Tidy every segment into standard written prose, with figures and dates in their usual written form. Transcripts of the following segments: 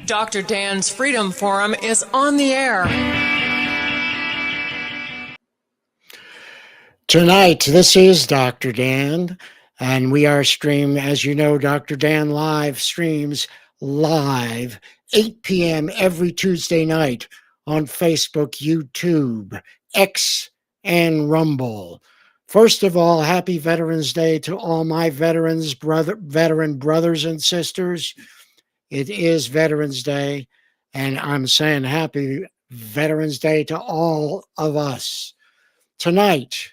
Dr. Dan's Freedom Forum is on the air. Tonight, this is Dr. Dan, and we are streaming, as you know, Dr. Dan live streams live 8 p.m. every Tuesday night on Facebook, YouTube, X, and Rumble. First of all, happy Veterans Day to all my veteran brothers and sisters. It is Veterans Day, and I'm saying happy Veterans Day to all of us. Tonight,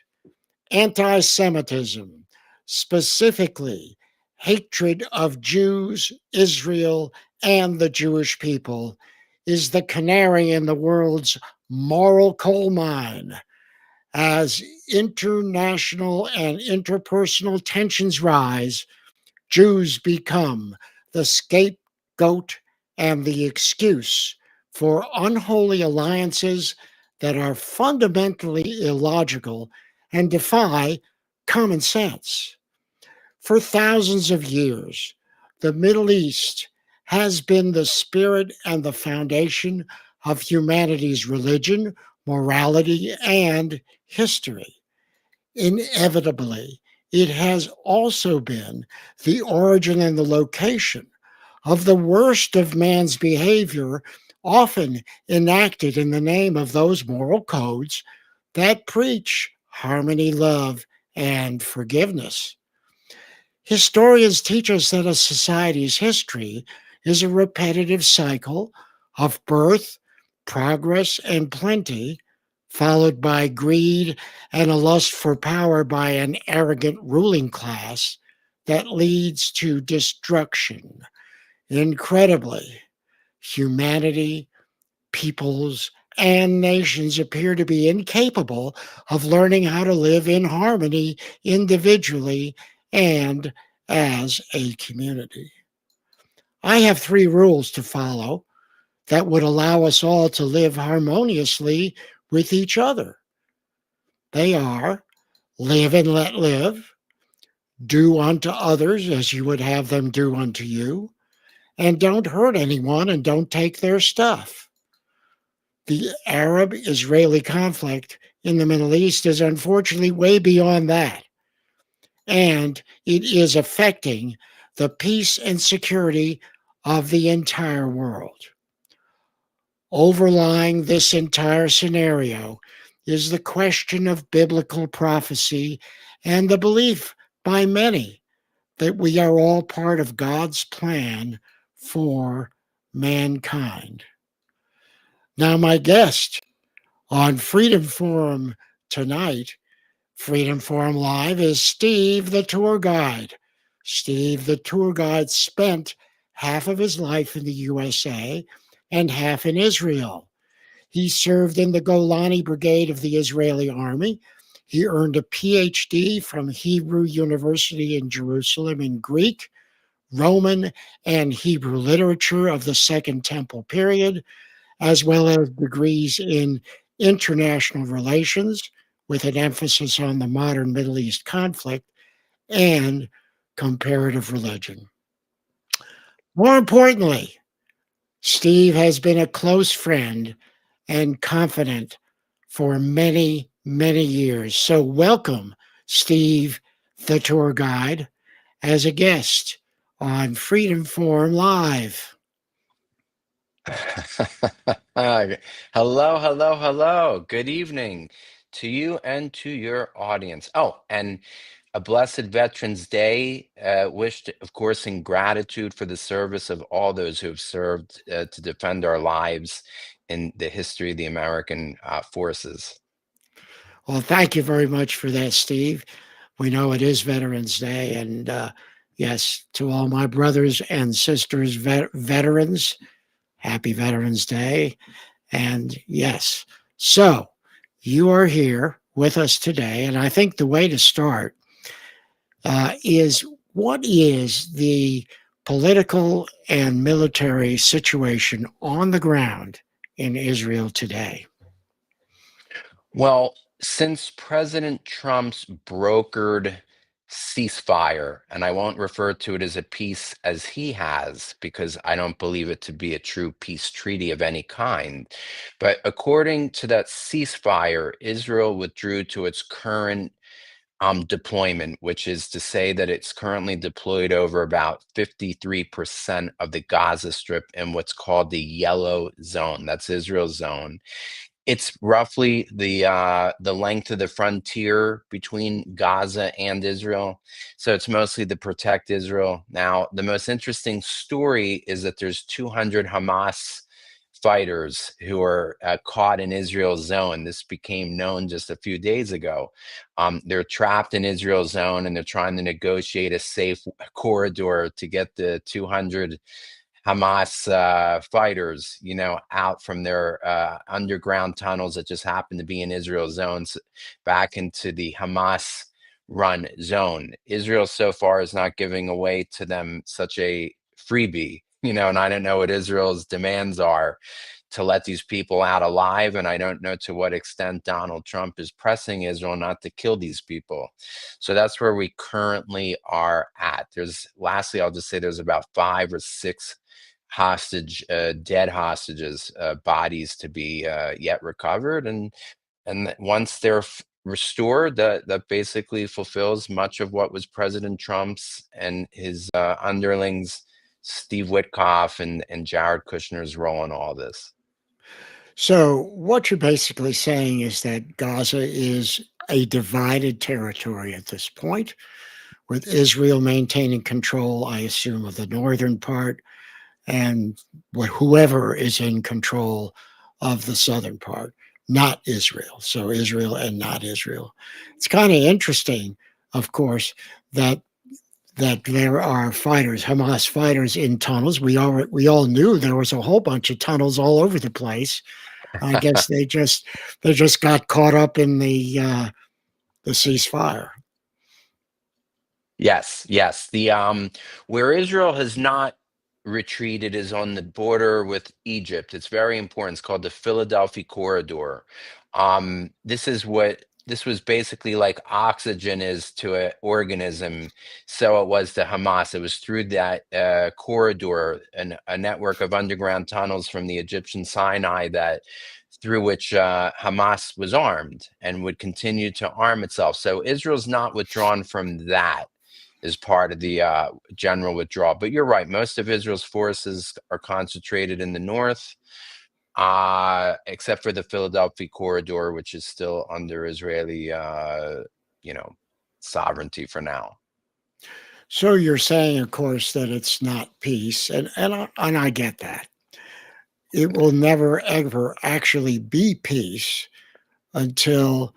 anti-Semitism, specifically hatred of Jews, Israel, and the Jewish people, is the canary in the world's moral coal mine. As international and interpersonal tensions rise, Jews become the scapegoat and the excuse for unholy alliances that are fundamentally illogical and defy common sense. For thousands of years, the Middle East has been the spirit and the foundation of humanity's religion, morality, and history. Inevitably, it has also been the origin and the location of the worst of man's behavior, often enacted in the name of those moral codes that preach harmony, love, and forgiveness. Historians teach us that a society's history is a repetitive cycle of birth, progress, and plenty, followed by greed and a lust for power by an arrogant ruling class that leads to destruction. Incredibly, humanity, peoples, and nations appear to be incapable of learning how to live in harmony individually and as a community. I have 3 rules to follow that would allow us all to live harmoniously with each other. They are: live and let live, do unto others as you would have them do unto you, and don't hurt anyone and don't take their stuff. The Arab-Israeli conflict in the Middle East is unfortunately way beyond that, and it is affecting the peace and security of the entire world. Overlying this entire scenario is the question of biblical prophecy and the belief by many that we are all part of God's plan for mankind. Now, my guest on Freedom Forum tonight, Freedom Forum Live, is Steve the tour guide. Steve the tour guide spent half of his life in the USA and half in Israel. He served in the Golani Brigade of the Israeli Army. He earned a PhD from Hebrew University in Jerusalem in Greek, Roman, and Hebrew literature of the Second Temple period, as well as degrees in international relations with an emphasis on the modern Middle East conflict and comparative religion. More importantly, Steve has been a close friend and confidant for many, many years. So welcome, Steve, the tour guide, as a guest on Freedom Forum Live. Hello, hello, hello. Good evening to you and to your audience. Oh, and a blessed Veterans Day, wished, of course, in gratitude for the service of all those who have served to defend our lives in the history of the American forces. Well, thank you very much for that, Steve. We know it is Veterans Day, and yes, to all my brothers and sisters, veterans, happy Veterans Day. And yes, so you are here with us today, and I think the way to start is, what is the political and military situation on the ground in Israel today? Well, since President Trump's brokered ceasefire, and I won't refer to it as a peace as he has, because I don't believe it to be a true peace treaty of any kind. But according to that ceasefire, Israel withdrew to its current deployment, which is to say that it's currently deployed over about 53% of the Gaza Strip in what's called the yellow zone. That's Israel's zone. It's roughly the length of the frontier between Gaza and Israel. So it's mostly to protect Israel. Now, the most interesting story is that there's 200 Hamas fighters who are caught in Israel's zone. This became known just a few days ago. They're trapped in Israel's zone, and they're trying to negotiate a safe corridor to get the 200 Hamas fighters, out from their underground tunnels that just happen to be in Israel zones back into the Hamas run zone. Israel so far is not giving away to them such a freebie, and I don't know what Israel's demands are to let these people out alive. And I don't know to what extent Donald Trump is pressing Israel not to kill these people. So that's where we currently are at. Lastly, I'll just say there's about 5 or 6 dead hostages, bodies to be yet recovered. And once they're restored, that basically fulfills much of what was President Trump's and his underlings, Steve Witkoff and Jared Kushner's role in all this. So, what you're basically saying is that Gaza is a divided territory at this point, with Israel maintaining control, I assume, of the northern part, and whoever is in control of the southern part, not Israel. So, Israel and not Israel. It's kind of interesting, of course, that there are fighters, Hamas fighters, in tunnels. We all knew there was a whole bunch of tunnels all over the place. I guess they just got caught up in the ceasefire. Yes, yes. The where Israel has not retreated is on the border with Egypt. It's very important. It's called the Philadelphia Corridor. This was basically like oxygen is to an organism, so it was to Hamas. It was through that corridor and a network of underground tunnels from the Egyptian Sinai that through which Hamas was armed and would continue to arm itself. So Israel's not withdrawn from that as part of the general withdrawal. But you're right, most of Israel's forces are concentrated in the north, except for the Philadelphia corridor, which is still under Israeli, sovereignty for now. So you're saying, of course, that it's not peace, and I get that. It will never ever actually be peace until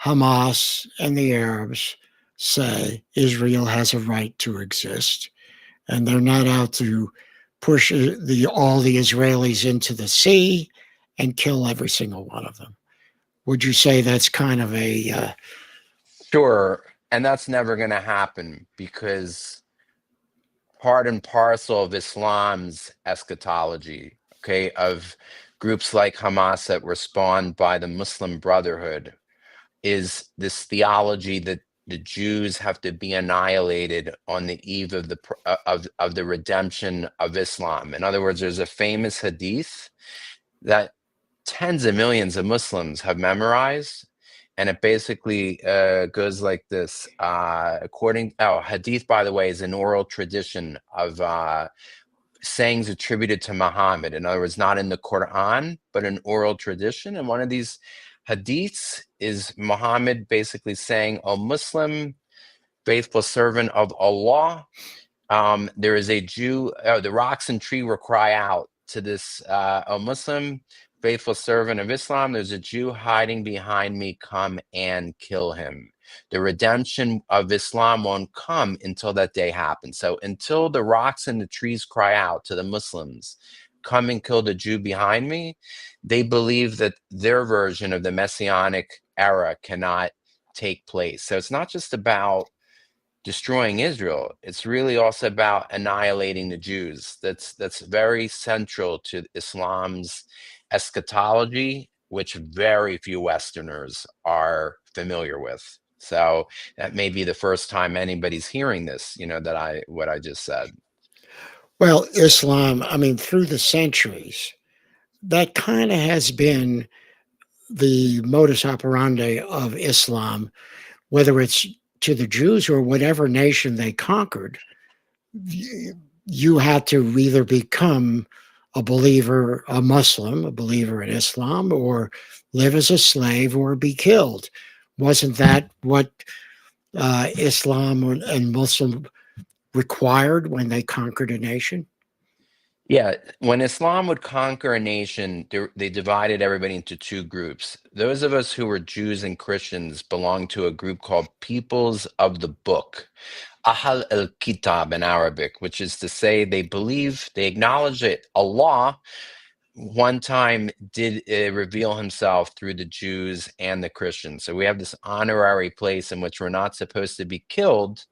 Hamas and the Arabs say Israel has a right to exist, and they're not out to push all the Israelis into the sea and kill every single one of them. Would you say that's kind of a Sure, and that's never going to happen because part and parcel of Islam's eschatology, okay, of groups like Hamas that were spawned by the Muslim Brotherhood, is this theology that the Jews have to be annihilated on the eve of the redemption of Islam. In other words, there's a famous hadith that tens of millions of Muslims have memorized, and it basically goes like this. Hadith, by the way, is an oral tradition of sayings attributed to Muhammad. In other words, not in the Quran, but an oral tradition. And one of these hadiths is Muhammad basically saying, "O Muslim, faithful servant of Allah, there is a Jew, the rocks and tree will cry out to this, O Muslim, faithful servant of Islam, there's a Jew hiding behind me, come and kill him." The redemption of Islam won't come until that day happens. So until the rocks and the trees cry out to the Muslims, come and kill the Jew behind me, they believe that their version of the Messianic era cannot take place. So it's not just about destroying Israel. It's really also about annihilating the Jews. That's very central to Islam's eschatology, which very few Westerners are familiar with. So that may be the first time anybody's hearing this, what I just said. Well, Islam, I mean, through the centuries, that kind of has been the modus operandi of Islam, whether it's to the Jews or whatever nation they conquered. You had to either become a believer, a Muslim, a believer in Islam, or live as a slave or be killed. Wasn't that what Islam and Muslim required when they conquered a nation? Yeah, when Islam would conquer a nation, they divided everybody into two groups. Those of us who were Jews and Christians belonged to a group called Peoples of the Book, Ahl al-Kitab in Arabic, which is to say they acknowledge that Allah one time did reveal himself through the Jews and the Christians. So we have this honorary place in which we're not supposed to be killed,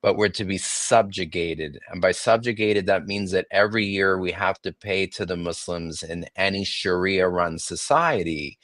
but we're to be subjugated. And by subjugated, that means that every year we have to pay to the Muslims in any Sharia-run society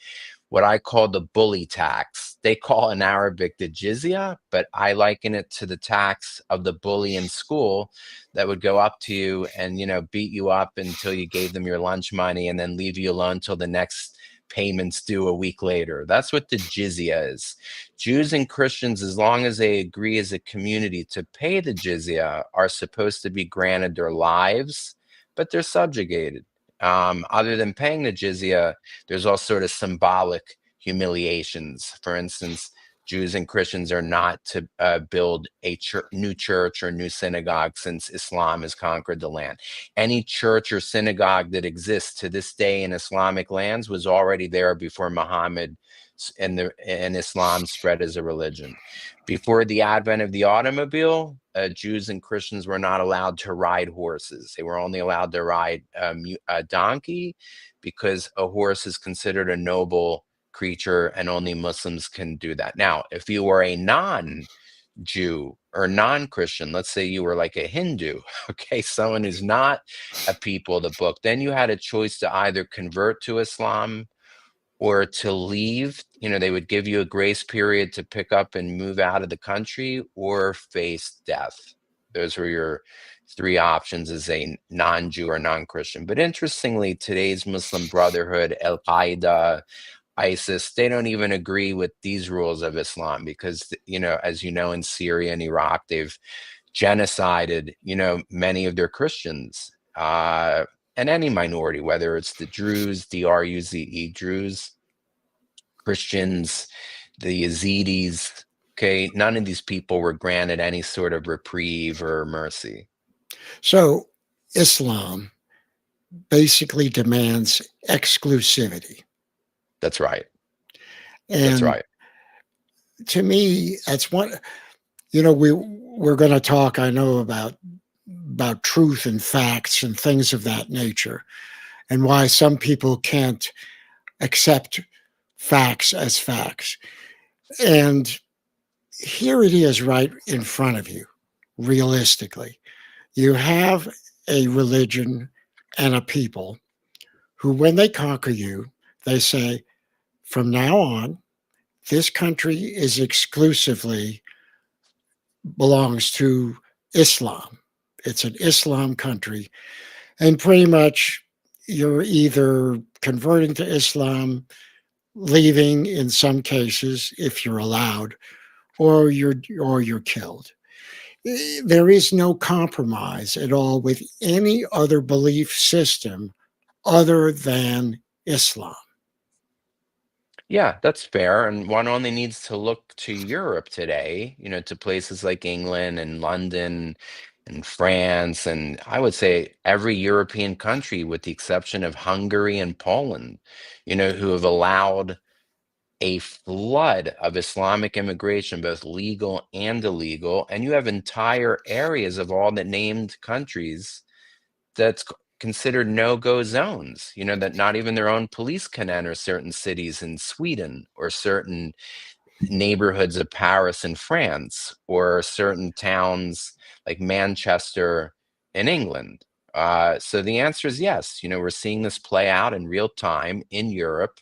what I call the bully tax. They call in Arabic the jizya, but I liken it to the tax of the bully in school that would go up to you and, beat you up until you gave them your lunch money and then leave you alone till the next payments due a week later. That's what the jizya is. Jews and Christians, as long as they agree as a community to pay the jizya, are supposed to be granted their lives, but they're subjugated. Other than paying the jizya, there's all sort of symbolic humiliations. For instance, Jews and Christians are not to build a new church or new synagogue since Islam has conquered the land. Any church or synagogue that exists to this day in Islamic lands was already there before Muhammad and Islam spread as a religion. Before the advent of the automobile, Jews and Christians were not allowed to ride horses. They were only allowed to ride a donkey because a horse is considered a noble creature and only Muslims can do that. Now, if you were a non-Jew or non-Christian, let's say you were like a Hindu, okay, someone who's not a people of the book, then you had a choice to either convert to Islam or to leave. They would give you a grace period to pick up and move out of the country or face death. Those were your three options as a non-Jew or non-Christian. But interestingly, today's Muslim Brotherhood, Al-Qaeda, ISIS, they don't even agree with these rules of Islam because, as you know, in Syria and Iraq, they've genocided, many of their Christians. And any minority, whether it's the Druze, D-R-U-Z-E, Druze, Christians, the Yazidis, okay, none of these people were granted any sort of reprieve or mercy. So Islam basically demands exclusivity. That's right. And That's right. to me, that's one, we're going to talk, I know, about truth and facts and things of that nature, and why some people can't accept facts as facts. And here it is right in front of you, realistically. You have a religion and a people who, when they conquer you, they say, from now on, this country is exclusively belongs to Islam. It's an Islam country. And pretty much you're either converting to Islam, leaving in some cases, if you're allowed, or you're killed. There is no compromise at all with any other belief system other than Islam. Yeah, that's fair. And one only needs to look to Europe today, to places like England and London and France, and I would say every European country, with the exception of Hungary and Poland, who have allowed a flood of Islamic immigration, both legal and illegal. And you have entire areas of all the named countries that's considered no-go zones, that not even their own police can enter certain cities in Sweden or certain neighborhoods of Paris in France or certain towns like Manchester in England. So the answer is yes. We're seeing this play out in real time in Europe.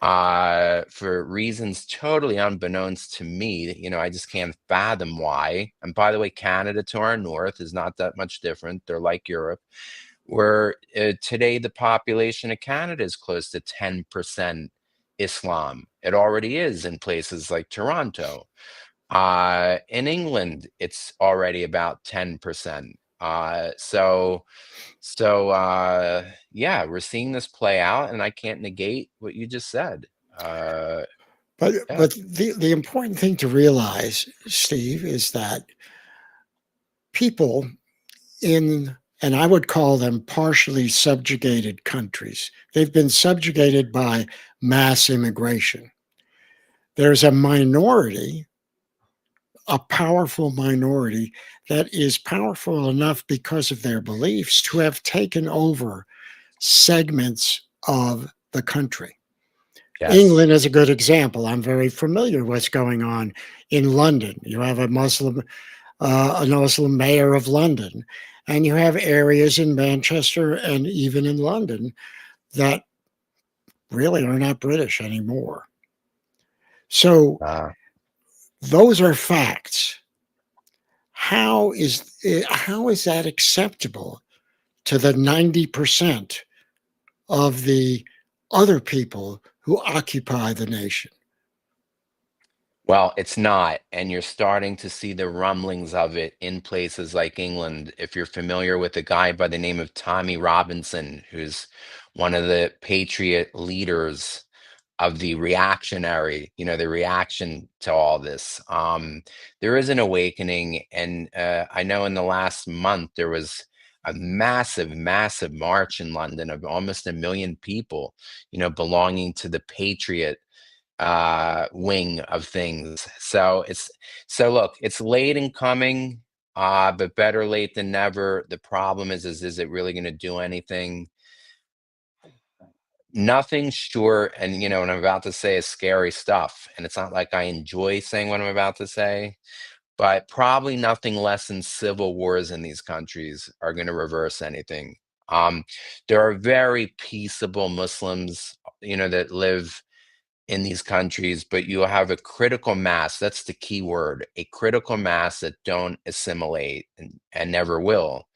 for reasons totally unbeknownst to me. I just can't fathom why. And by the way, Canada to our north is not that much different. They're like Europe, where today the population of Canada is close to 10% Islam. It already is in places like Toronto. In England, it's already about 10%. Yeah, we're seeing this play out, and I can't negate what you just said. But Yeah, the important thing to realize, Steve, is that people in, and I would call them partially subjugated countries, they've been subjugated by mass immigration. There's a minority, a powerful minority that is powerful enough because of their beliefs to have taken over segments of the country. yes. England is a good example. I'm very familiar with what's going on in London. You have a Muslim mayor of London, and you have areas in Manchester and even in London that really are not British anymore. So Uh, those are facts. How is that acceptable to the 90% of the other people who occupy the nation? well, it's not, and you're starting to see the rumblings of it in places like England. If you're familiar with a guy by the name of Tommy Robinson, who's one of the patriot leaders of the reactionary, the reaction to all this. There is an awakening, and I know in the last month there was a massive, massive march in London of almost 1 million people, belonging to the patriot wing of things. So look, it's late in coming, but better late than never. The problem is it really going to do anything? Nothing short, and what I'm about to say is scary stuff, and it's not like I enjoy saying what I'm about to say, but probably nothing less than civil wars in these countries are going to reverse anything. Um, there are very peaceable Muslims, that live in these countries, but you have a critical mass. That's the key word, a critical mass that don't assimilate and never will.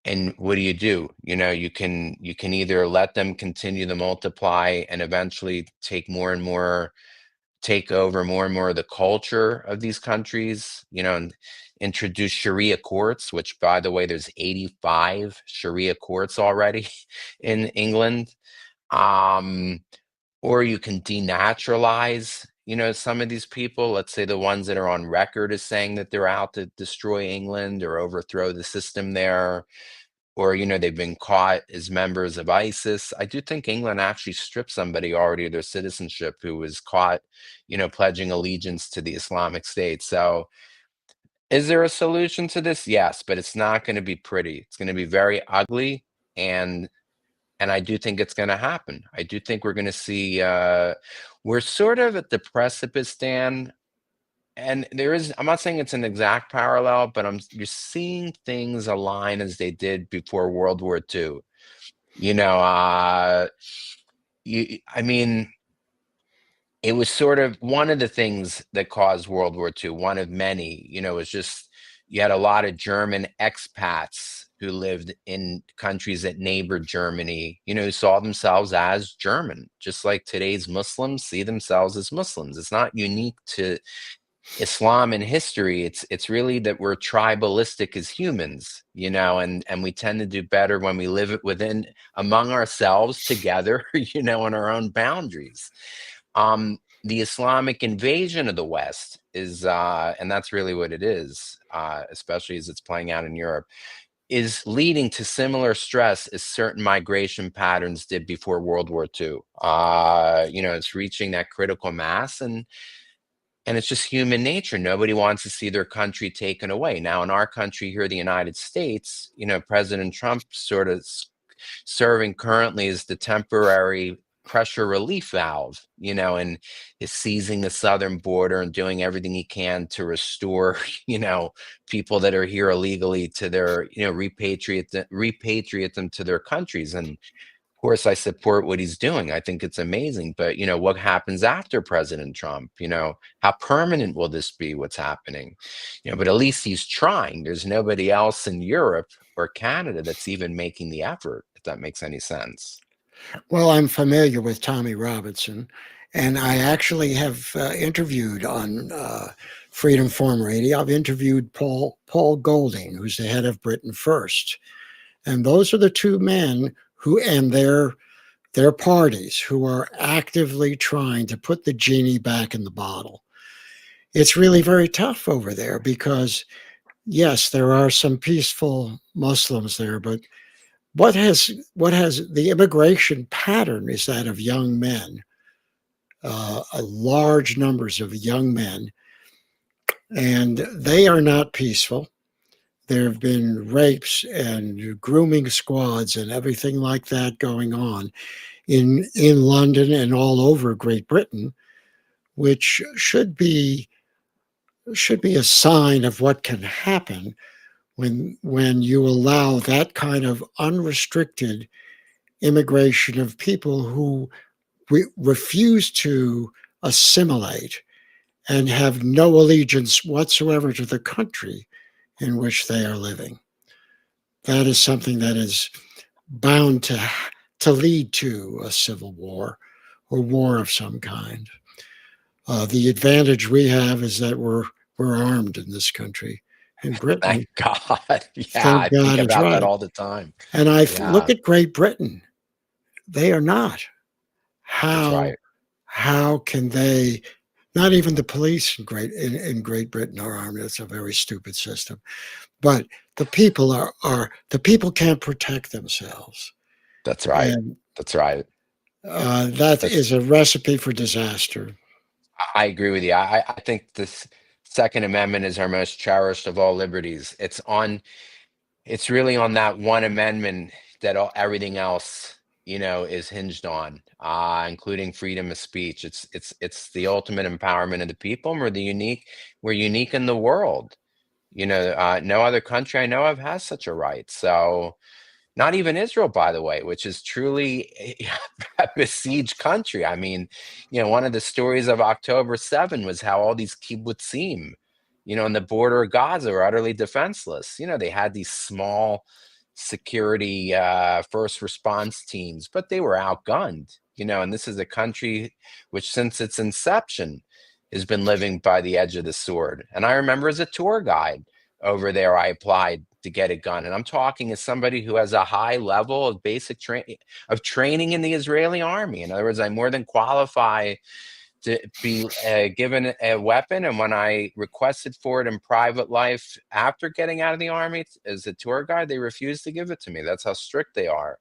And what do? You can either let them continue to multiply and eventually take over more and more of the culture of these countries, and introduce Sharia courts, which by the way, there's 85 Sharia courts already in England. Um, or you can denaturalize, some of these people, let's say the ones that are on record as saying that they're out to destroy England or overthrow the system there, or they've been caught as members of ISIS. I do think England actually stripped somebody already of their citizenship who was caught, pledging allegiance to the Islamic State. So is there a solution to this? Yes, but it's not going to be pretty. It's going to be very ugly, and I do think it's going to happen. I do think we're going to see. We're sort of at the precipice, Dan, and I'm not saying it's an exact parallel, but you're seeing things align as they did before World War II. You know, I mean, it was sort of one of the things that caused World War II, one of many, was just you had a lot of German expats who lived in countries that neighbored Germany, who saw themselves as German, just like today's Muslims see themselves as Muslims. It's not unique to Islam in history. It's really that we're tribalistic as humans, and we tend to do better when we live it within among ourselves together, in our own boundaries. The Islamic invasion of the West is, and that's really what it is, especially as it's playing out in Europe, is leading to similar stress as certain migration patterns did before World War II. It's reaching that critical mass, and it's just human nature. Nobody wants to see their country taken away. Now, in our country here, the United States, President Trump sort of serving currently as the temporary pressure relief valve, and is seizing the southern border and doing everything he can to restore, people that are here illegally to their, repatriate them to their countries. And course, I support what he's doing. I think it's amazing. But, what happens after President Trump? How permanent will this be, what's happening? But at least he's trying. There's nobody else in Europe or Canada that's even making the effort, if that makes any sense. Well, I'm familiar with Tommy Robinson, and I actually have interviewed on Freedom Forum Radio. I've interviewed Paul Golding, who's the head of Britain First, and those are the two men who and their parties who are actively trying to put the genie back in the bottle. It's really very tough over there because, yes, there are some peaceful Muslims there, but what has the immigration pattern is that of young men, large numbers of young men, and they are not peaceful. There have been rapes and grooming squads and everything like that going on in London and all over Great Britain, which should be a sign of what can happen when you allow that kind of unrestricted immigration of people who refuse to assimilate and have no allegiance whatsoever to the country in which they are living. That is something that is bound to lead to a civil war or war of some kind. The advantage we have is that we're armed in this country. In Britain, Thank God. Yeah, I thank think God it's about that right. all the time. And I look Yeah, at Great Britain. They are not. that's How right. how can they? Not even the police in Great Britain are armed. It's a very stupid system. But the people are the people can't protect themselves, That's right. and That's right. that That's is a recipe for disaster. I agree with you. I think this Second Amendment is our most cherished of all liberties. It's really on that one amendment that everything else, is hinged on, including freedom of speech. It's the ultimate empowerment of the people, and we're unique in the world. No other country I know of has such a right. So not even Israel, by the way, which is truly a besieged country. I mean, one of the stories of October 7 was how all these kibbutzim, in the border of Gaza were utterly defenseless. They had these small security first response teams, but they were outgunned, and this is a country which, since its inception, has been living by the edge of the sword. And I remember as a tour guide over there, I applied to get a gun. And I'm talking as somebody who has a high level of basic training in the Israeli army. In other words, I more than qualify to be given a weapon. And when I requested for it in private life after getting out of the army as a tour guide, they refused to give it to me. That's how strict they are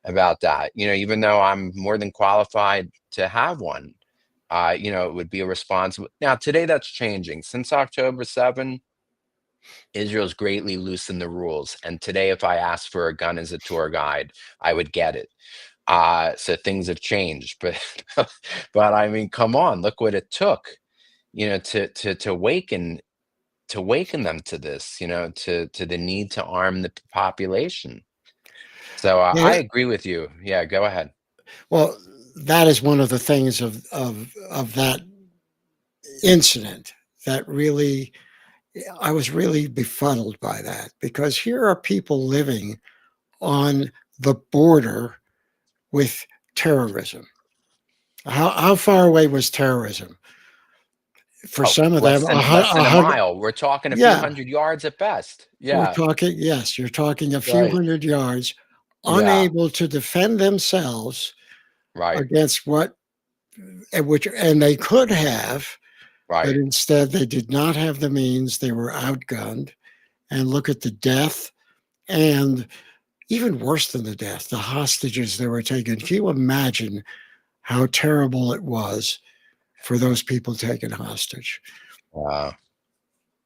about that. Even though I'm more than qualified to have one, it would be a responsible. Now, today that's changing. Since October 7, Israel's greatly loosened the rules. And today, if I asked for a gun as a tour guide, I would get it. So things have changed. But but I mean, come on, look what it took, to waken them to this, to the need to arm the population. So I Yeah, agree with you. Yeah, go ahead. well, that is one of the things of that incident that really I was really befuddled by that because here are people living on the border with terrorism. How far away was terrorism? For Oh, some of them, less a than a hundred. mile. We're talking a few Yeah, hundred yards at best. we're Yeah, talking. Yes, you're talking a few right. hundred yards, Yeah, unable to defend themselves right, against and they could have, but right. instead they did not have the means. They were outgunned, and look at the death, and even worse than the death, the hostages that were taken. Can you imagine how terrible it was for those people taken hostage? Wow.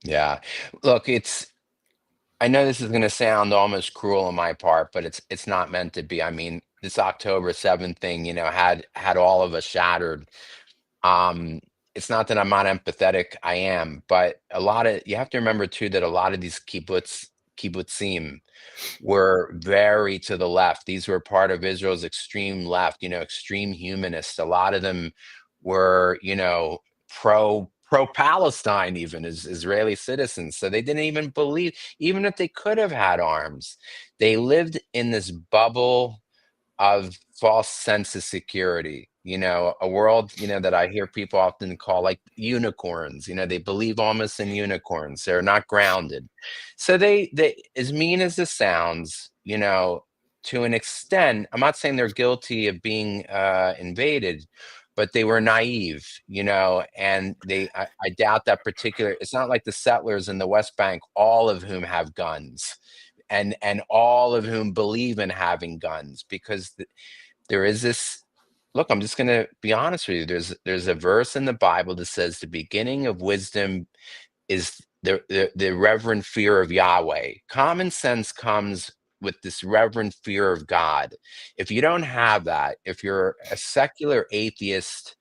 Yeah. Look, I know this is going to sound almost cruel on my part, but it's not meant to be. I mean, this October 7th thing, had all of us shattered. Um, it's not that I'm not empathetic, I am, but you have to remember too that a lot of these kibbutzim were very to the left. These were part of Israel's extreme left, extreme humanists. A lot of them were, pro Palestine, even as Israeli citizens. So they didn't even believe, even if they could have had arms, they lived in this bubble of false sense of security, a world, that I hear people often call like unicorns. They believe almost in unicorns. They're not grounded. So they as mean as this sounds, to an extent, I'm not saying they're guilty of being invaded, but they were naive, and I doubt that particular, it's not like the settlers in the West Bank, all of whom have guns and all of whom believe in having guns, because there is this, look, I'm just going to be honest with you. There's a verse in the Bible that says the beginning of wisdom is the reverent fear of Yahweh. Common sense comes with this reverent fear of God. If you don't have that, if you're a secular atheist,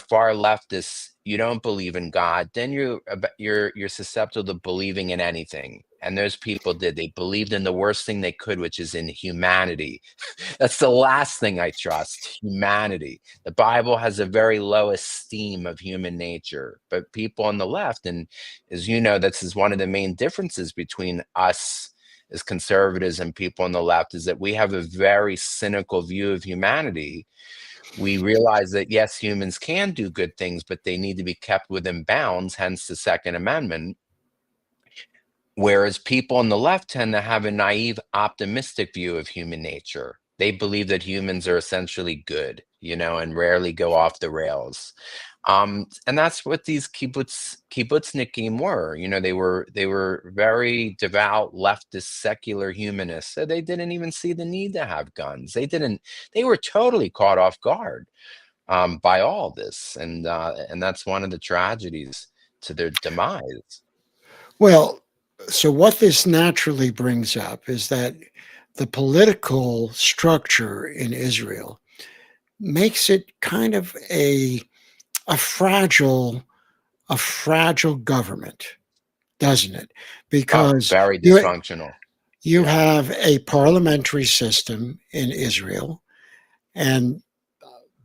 far leftist, you don't believe in God, then you're susceptible to believing in anything. And those people did. They believed in the worst thing they could, which is in humanity. That's the last thing I trust, humanity. The Bible has a very low esteem of human nature, but people on the left, and as you know, this is one of the main differences between us as conservatives and people on the left, is that we have a very cynical view of humanity. We realize that, yes, humans can do good things, but they need to be kept within bounds, hence the Second Amendment. Whereas people on the left tend to have a naive, optimistic view of human nature. They believe that humans are essentially good, and rarely go off the rails. And that's what these kibbutznikim were. They were very devout, leftist, secular humanists. So they didn't even see the need to have guns. They were totally caught off guard by all this, and that's one of the tragedies to their demise. Well, so what this naturally brings up is that the political structure in Israel makes it kind of a fragile a fragile government, doesn't it? Oh, Because very you dysfunctional. you Yeah, have a parliamentary system in Israel, and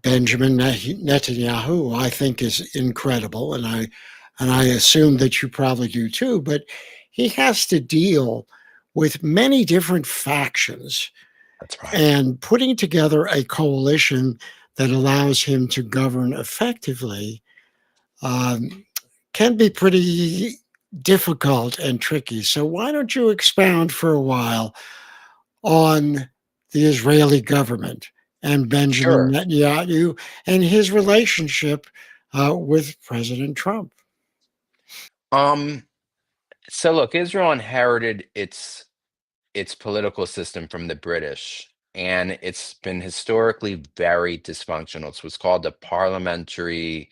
Benjamin Netanyahu, I think, is incredible, and I assume that you probably do too. But he has to deal with many different factions, that's right. and putting together a coalition that allows him to govern effectively um, can be pretty difficult and tricky. So, why don't you expound for a while on the Israeli government and Benjamin Sure. Netanyahu and his relationship with President Trump? Um, so look, Israel inherited its political system from the British, and it's been historically very dysfunctional. It's what's called a parliamentary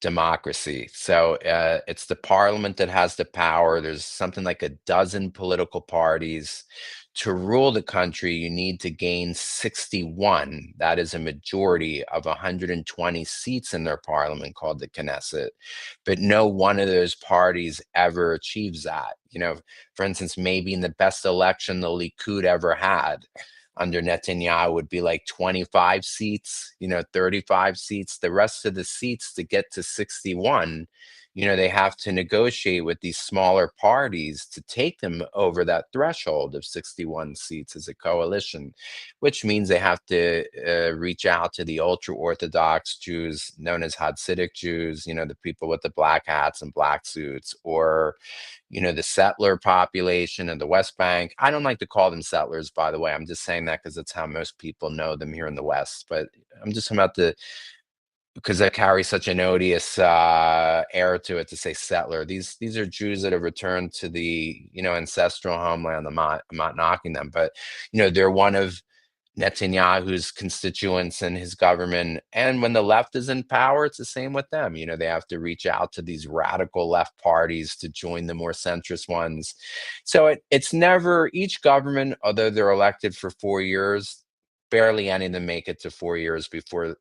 democracy. So it's the parliament that has the power. There's something like a dozen political parties. To rule the country, you need to gain 61. That is a majority of 120 seats in their parliament, called the Knesset. But no one of those parties ever achieves that. For instance, maybe in the best election the Likud ever had under Netanyahu would be like 25 seats, 35 seats. The rest of the seats to get to 61, they have to negotiate with these smaller parties to take them over that threshold of 61 seats as a coalition, which means they have to reach out to the ultra Orthodox Jews known as Hasidic Jews, the people with the black hats and black suits, or the settler population of the West Bank. I don't like to call them settlers, by the way. I'm just saying that because that's how most people know them here in the West. But I'm just talking about because that carries such an odious air to it to say settler. These are Jews that have returned to the ancestral homeland. I'm not knocking them, but they're one of Netanyahu's constituents and his government. And when the left is in power, it's the same with them. They have to reach out to these radical left parties to join the more centrist ones. So it's never, each government, although they're elected for 4 years, barely any of them make it to 4 years before,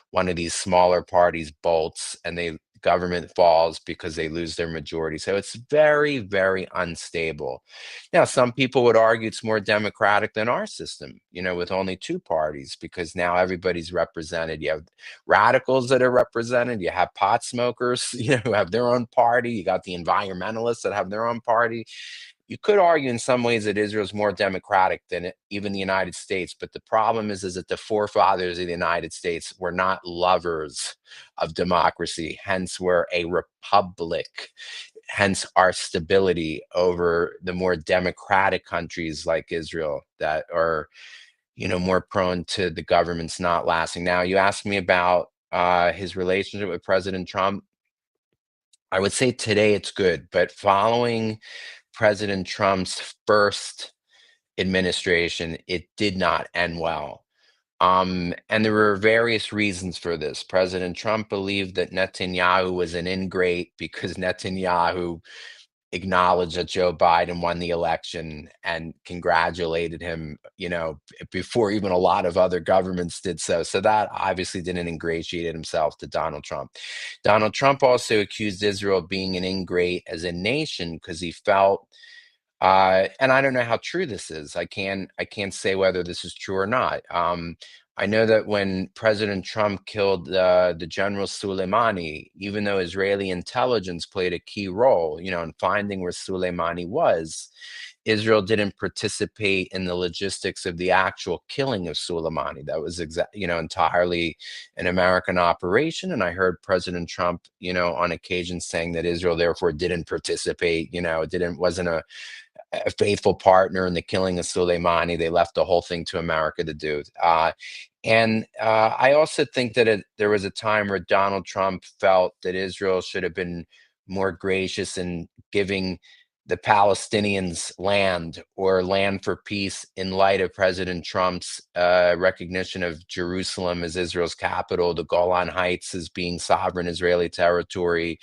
one of these smaller parties bolts and they government falls because they lose their majority. So it's very, very unstable. Now, some people would argue it's more democratic than our system, with only two parties, because now everybody's represented. You have radicals that are represented. You have pot smokers, who have their own party. You got the environmentalists that have their own party. You could argue in some ways that Israel is more democratic than even the United States, but the problem is that the forefathers of the United States were not lovers of democracy. Hence, we're a republic. Hence, our stability over the more democratic countries like Israel that are, more prone to the governments not lasting. Now, you asked me about his relationship with President Trump. I would say today it's good, but following President Trump's first administration, it did not end well. And there were various reasons for this. President Trump believed that Netanyahu was an ingrate because Netanyahu acknowledged that Joe Biden won the election and congratulated him, before even a lot of other governments did so. So that obviously didn't ingratiate himself to Donald Trump. Donald Trump also accused Israel of being an ingrate as a nation because he felt, and I don't know how true this is. I can't say whether this is true or not. I know that when President Trump killed the General Soleimani, even though Israeli intelligence played a key role, in finding where Soleimani was, Israel didn't participate in the logistics of the actual killing of Soleimani. That was entirely an American operation. And I heard President Trump, on occasion saying that Israel therefore didn't participate. Wasn't a faithful partner in the killing of Soleimani. They left the whole thing to America to do. And I also think that there was a time where Donald Trump felt that Israel should have been more gracious in giving the Palestinians land or land for peace in light of President Trump's recognition of Jerusalem as Israel's capital, the Golan Heights as being sovereign Israeli territory,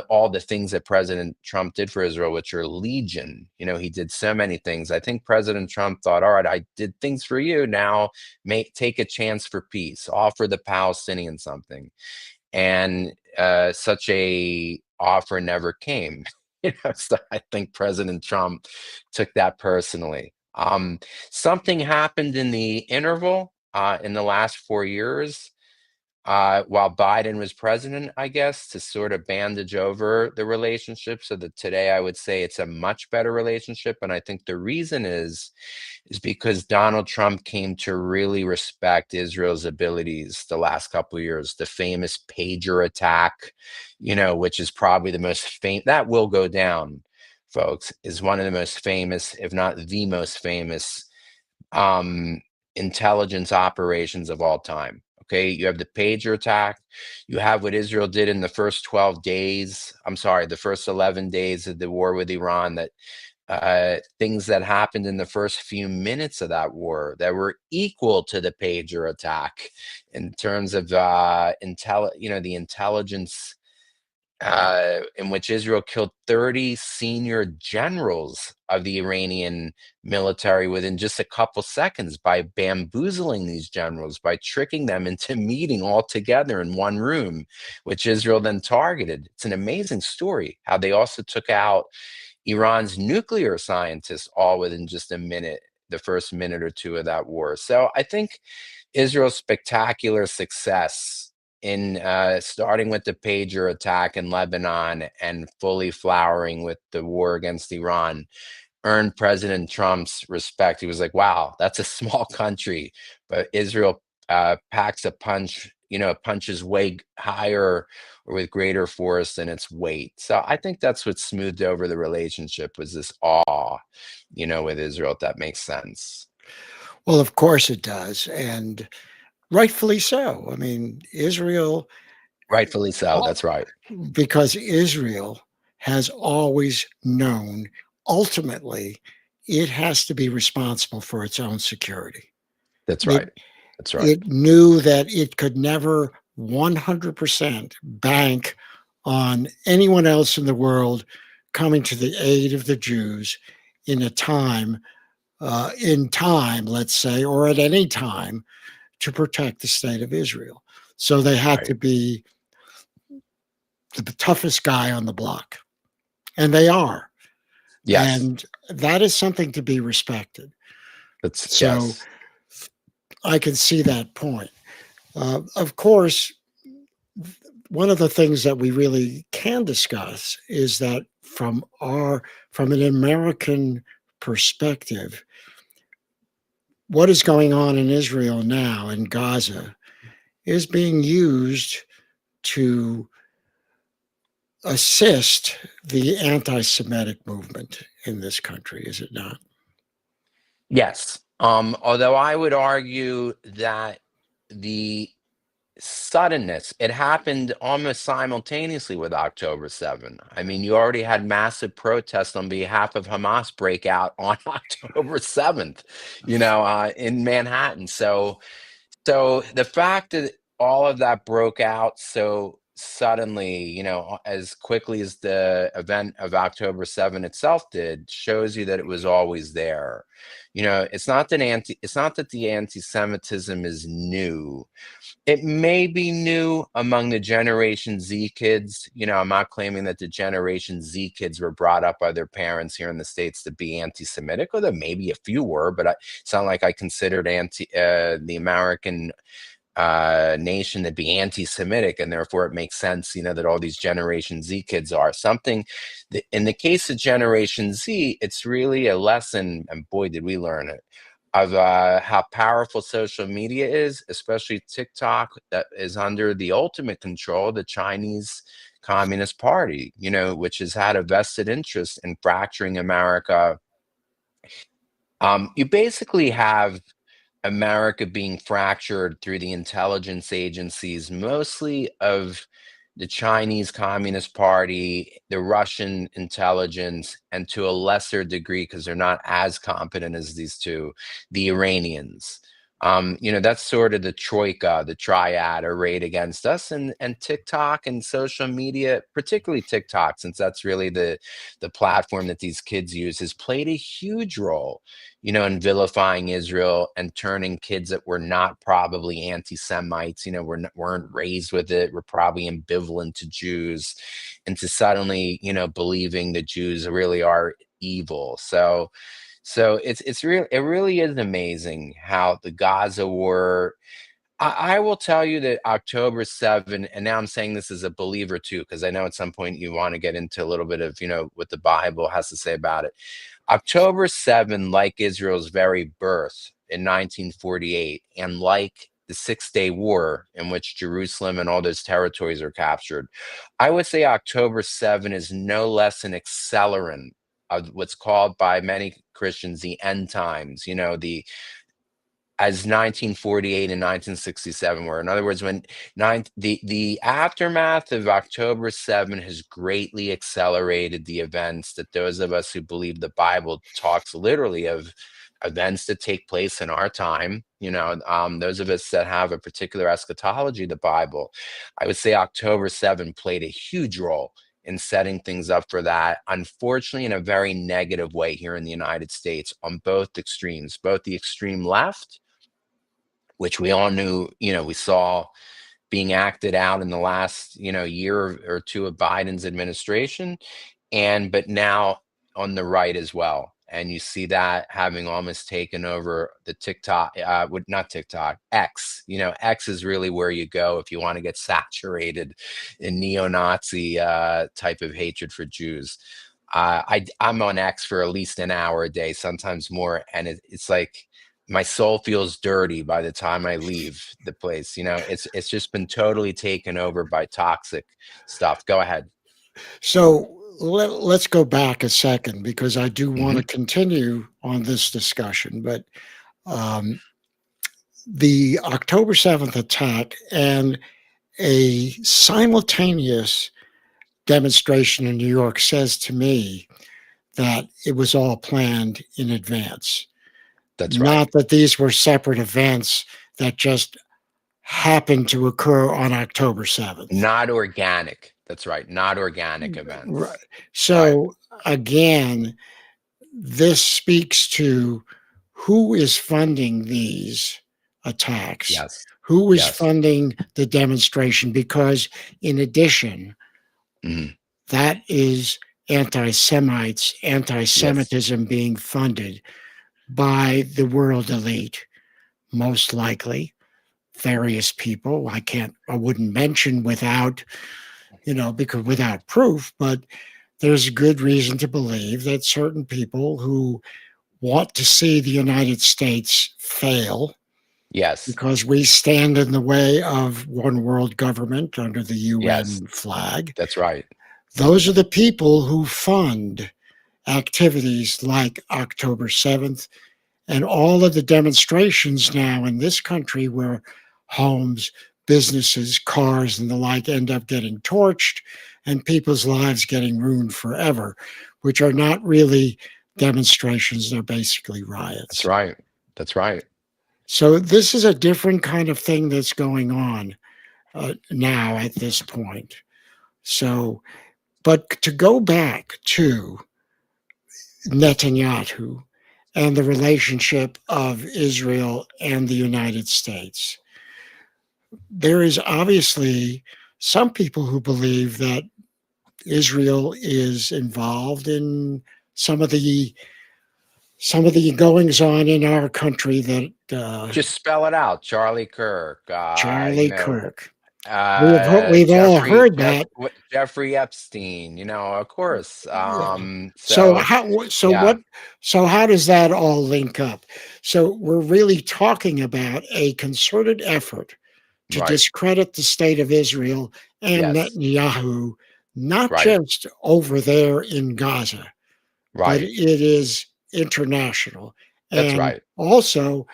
all the things that President Trump did for Israel, which are legion. He did so many things. I think President Trump thought, all right, I did things for you. Now take a chance for peace, offer the Palestinians something. And such a offer never came. So I think President Trump took that personally. Something happened in the interval in the last 4 years while Biden was president, I guess, to sort of bandage over the relationship so that today I would say it's a much better relationship. And I think the reason is because Donald Trump came to really respect Israel's abilities the last couple of years. The famous pager attack, which is probably the most famous, that will go down, folks, is one of the most famous, if not the most famous, intelligence operations of all time. Okay, you have the pager attack. You have what Israel did in the first 12 days. The first 11 days of the war with Iran, that things that happened in the first few minutes of that war that were equal to the pager attack in terms of the intelligence in which Israel killed 30 senior generals of the Iranian military within just a couple seconds by bamboozling these generals, by tricking them into meeting all together in one room, which Israel then targeted. It's an amazing story how they also took out Iran's nuclear scientists all within just a minute, the first minute or two of that war. So I think Israel's spectacular success in starting with the pager attack in Lebanon and fully flowering with the war against Iran earned President Trump's respect. He was like, wow, that's a small country, but Israel packs a punch, punches way higher or with greater force than its weight. So I think that's what smoothed over the relationship, was this awe, with Israel, if that makes sense. Well, of course it does. And rightfully so. I mean, Israel, Rightfully so. That's right. because Israel has always known ultimately it has to be responsible for its own security. That's It, right. That's right. it knew that it could never 100% bank on anyone else in the world coming to the aid of the Jews in time, let's say, or at any time, to protect the state of Israel. So they had Right. to be the toughest guy on the block, and they are, Yes. and that is something to be respected. That's So yes. I can see that point. Of course, one of the things that we really can discuss is that from an American perspective, what is going on in Israel now in Gaza is being used to assist the anti-Semitic movement in this country, is it not? Yes. Although I would argue that the suddenness, it happened almost simultaneously with October 7. I mean, you already had massive protests on behalf of Hamas break out on October 7th, in Manhattan. So the fact that all of that broke out so suddenly, as quickly as the event of October 7 itself did, shows you that it was always there. It's not that the anti-Semitism is new. It may be new among the Generation Z kids. I'm not claiming that the Generation Z kids were brought up by their parents here in the States to be anti-Semitic, although maybe a few were, but it's not like I considered the American nation to be anti-Semitic, and therefore it makes sense, that all these Generation Z kids are something. In the case of Generation Z, it's really a lesson, and boy, did we learn it, of how powerful social media is, especially TikTok, that is under the ultimate control of the Chinese Communist Party, which has had a vested interest in fracturing America. You basically have America being fractured through the intelligence agencies, mostly of the Chinese Communist Party, the Russian intelligence, and to a lesser degree, because they're not as competent as these two, the Iranians. That's sort of the troika, the triad arrayed against us, and TikTok and social media, particularly TikTok, since that's really the platform that these kids use, has played a huge role, in vilifying Israel and turning kids that were not probably anti-Semites, weren't raised with it, were probably ambivalent to Jews, into suddenly, believing that Jews really are evil. So it really is amazing how the Gaza war. I will tell you that October 7, and now I'm saying this as a believer too, because I know at some point you want to get into a little bit of, what the Bible has to say about it. October 7, like Israel's very birth in 1948, and like the Six-Day War in which Jerusalem and all those territories are captured, I would say October 7 is no less an accelerant of what's called by many Christians the end times, as 1948 and 1967 were. In other words, when the aftermath of October 7 has greatly accelerated the events that those of us who believe the Bible talks literally of events that take place in our time, those of us that have a particular eschatology, the Bible, I would say October 7 played a huge role in setting things up for that, unfortunately, in a very negative way here in the United States on both extremes, both the extreme left, which we all knew, we saw being acted out in the last, year or two of Biden's administration, but now on the right as well. And you see that having almost taken over the TikTok, not TikTok, X. X is really where you go if you want to get saturated in neo-Nazi type of hatred for Jews. I'm on X for at least an hour a day, sometimes more, and it's like my soul feels dirty by the time I leave the place. It's just been totally taken over by toxic stuff. Go ahead. So let's go back a second because I do want Hmm. to continue on this discussion. But um, the October 7th attack and a simultaneous demonstration in New York says to me that it was all planned in advance. That's right. Not that these were separate events that just happened to occur on October 7th. Not organic. That's right. Not organic Right. events. Right. So again, this speaks to who is funding these attacks, Yes. who is Yes. funding the demonstration, because in addition, Mhm. That is anti-Semites, Yes. anti-Semitism being funded by the world elite, most likely various people. I wouldn't mention without, because without proof, but there's good reason to believe that certain people who want to see the United States fail Yes. because we stand in the way of one world government under the Yes. UN flag. That's right. Those are the people who fund activities like October 7th and all of the demonstrations now in this country where homes, businesses, cars, and the like end up getting torched and people's lives getting ruined forever, which are not really demonstrations, they're basically That's riots. right. That's right. So, this is a different kind of thing that's going on now at this point. So, but to go back to Netanyahu and the relationship of Israel and the United States. There is obviously some people who believe that Israel is involved in some of the goings on in our country that Just spell it out, Charlie Kirk, Charlie Kirk. We've all Jeffrey heard that. Jeffrey Epstein, of course. Yeah. So So how so yeah, what so how does that all link up? So we're really talking about a concerted effort to right. discredit the state of Israel and Yes. Netanyahu, not Right. just over there in Gaza, but Right. it is international That's and right. also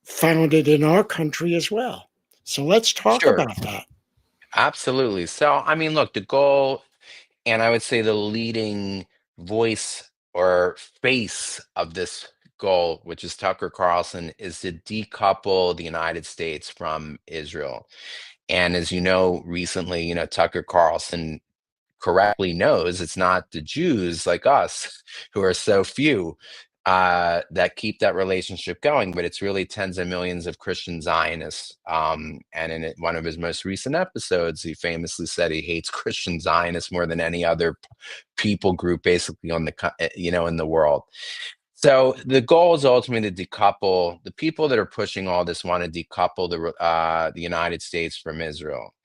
founded in our country as well. So let's talk Sure. about that. Absolutely. So, I mean, look, the goal, and I would say the leading voice or face of this goal, which is Tucker Carlson, is to decouple the United States from Israel. And as you know, recently, Tucker Carlson correctly knows it's not the Jews like us who are so few that keep that relationship going, but it's really tens of millions of Christian Zionists. And in one of his most recent episodes, he famously said he hates Christian Zionists more than any other people group, basically in the world. So the goal is ultimately to decouple the people that are pushing all this want to decouple the United States from Israel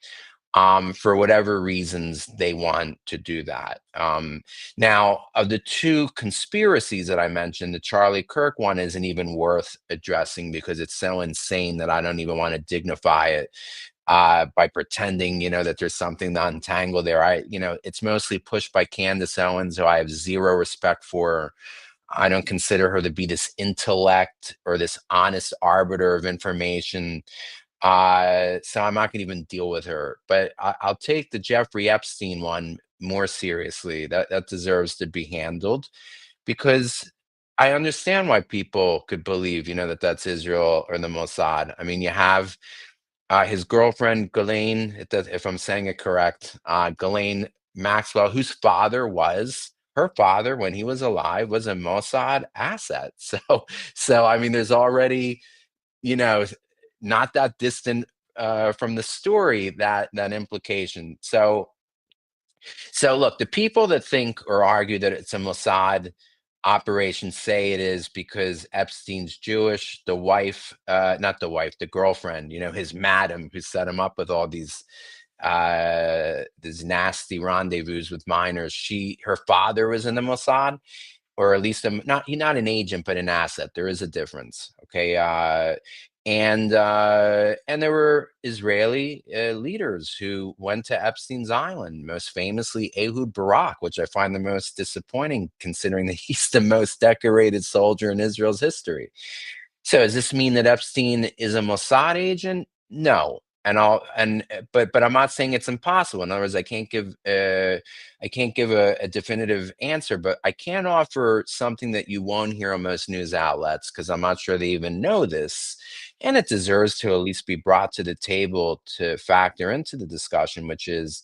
for whatever reasons they want to do that. Now, of the two conspiracies that I mentioned, the Charlie Kirk one isn't even worth addressing because it's so insane that I don't even want to dignify it by pretending, that there's something to untangle there. It's mostly pushed by Candace Owens, who I have zero respect for. I don't consider her to be this intellect or this honest arbiter of information, so I'm not gonna even deal with her. But I'll take the Jeffrey Epstein one more seriously. That deserves to be handled because I understand why people could believe, that that's Israel or the Mossad. I mean, you have his girlfriend Ghislaine, if I'm saying it correct, Ghislaine Maxwell, whose her father when he was alive was a Mossad asset. So I mean, there's already you know, not that distant from the story that implication. So look, the people that think or argue that it's a Mossad operation say it is because Epstein's Jewish. The wife, not the wife, the girlfriend, his madam who set him up with all these nasty rendezvous with minors. Her father was in the Mossad, or at least not an agent, but an asset. There is a difference. Okay. And there were Israeli leaders who went to Epstein's Island, most famously Ehud Barak, which I find the most disappointing considering that he's the most decorated soldier in Israel's history. So does this mean that Epstein is a Mossad agent? No. But I'm not saying it's impossible. In other words, I can't give a definitive answer, but I can offer something that you won't hear on most news outlets because I'm not sure they even know this, and it deserves to at least be brought to the table to factor into the discussion, which is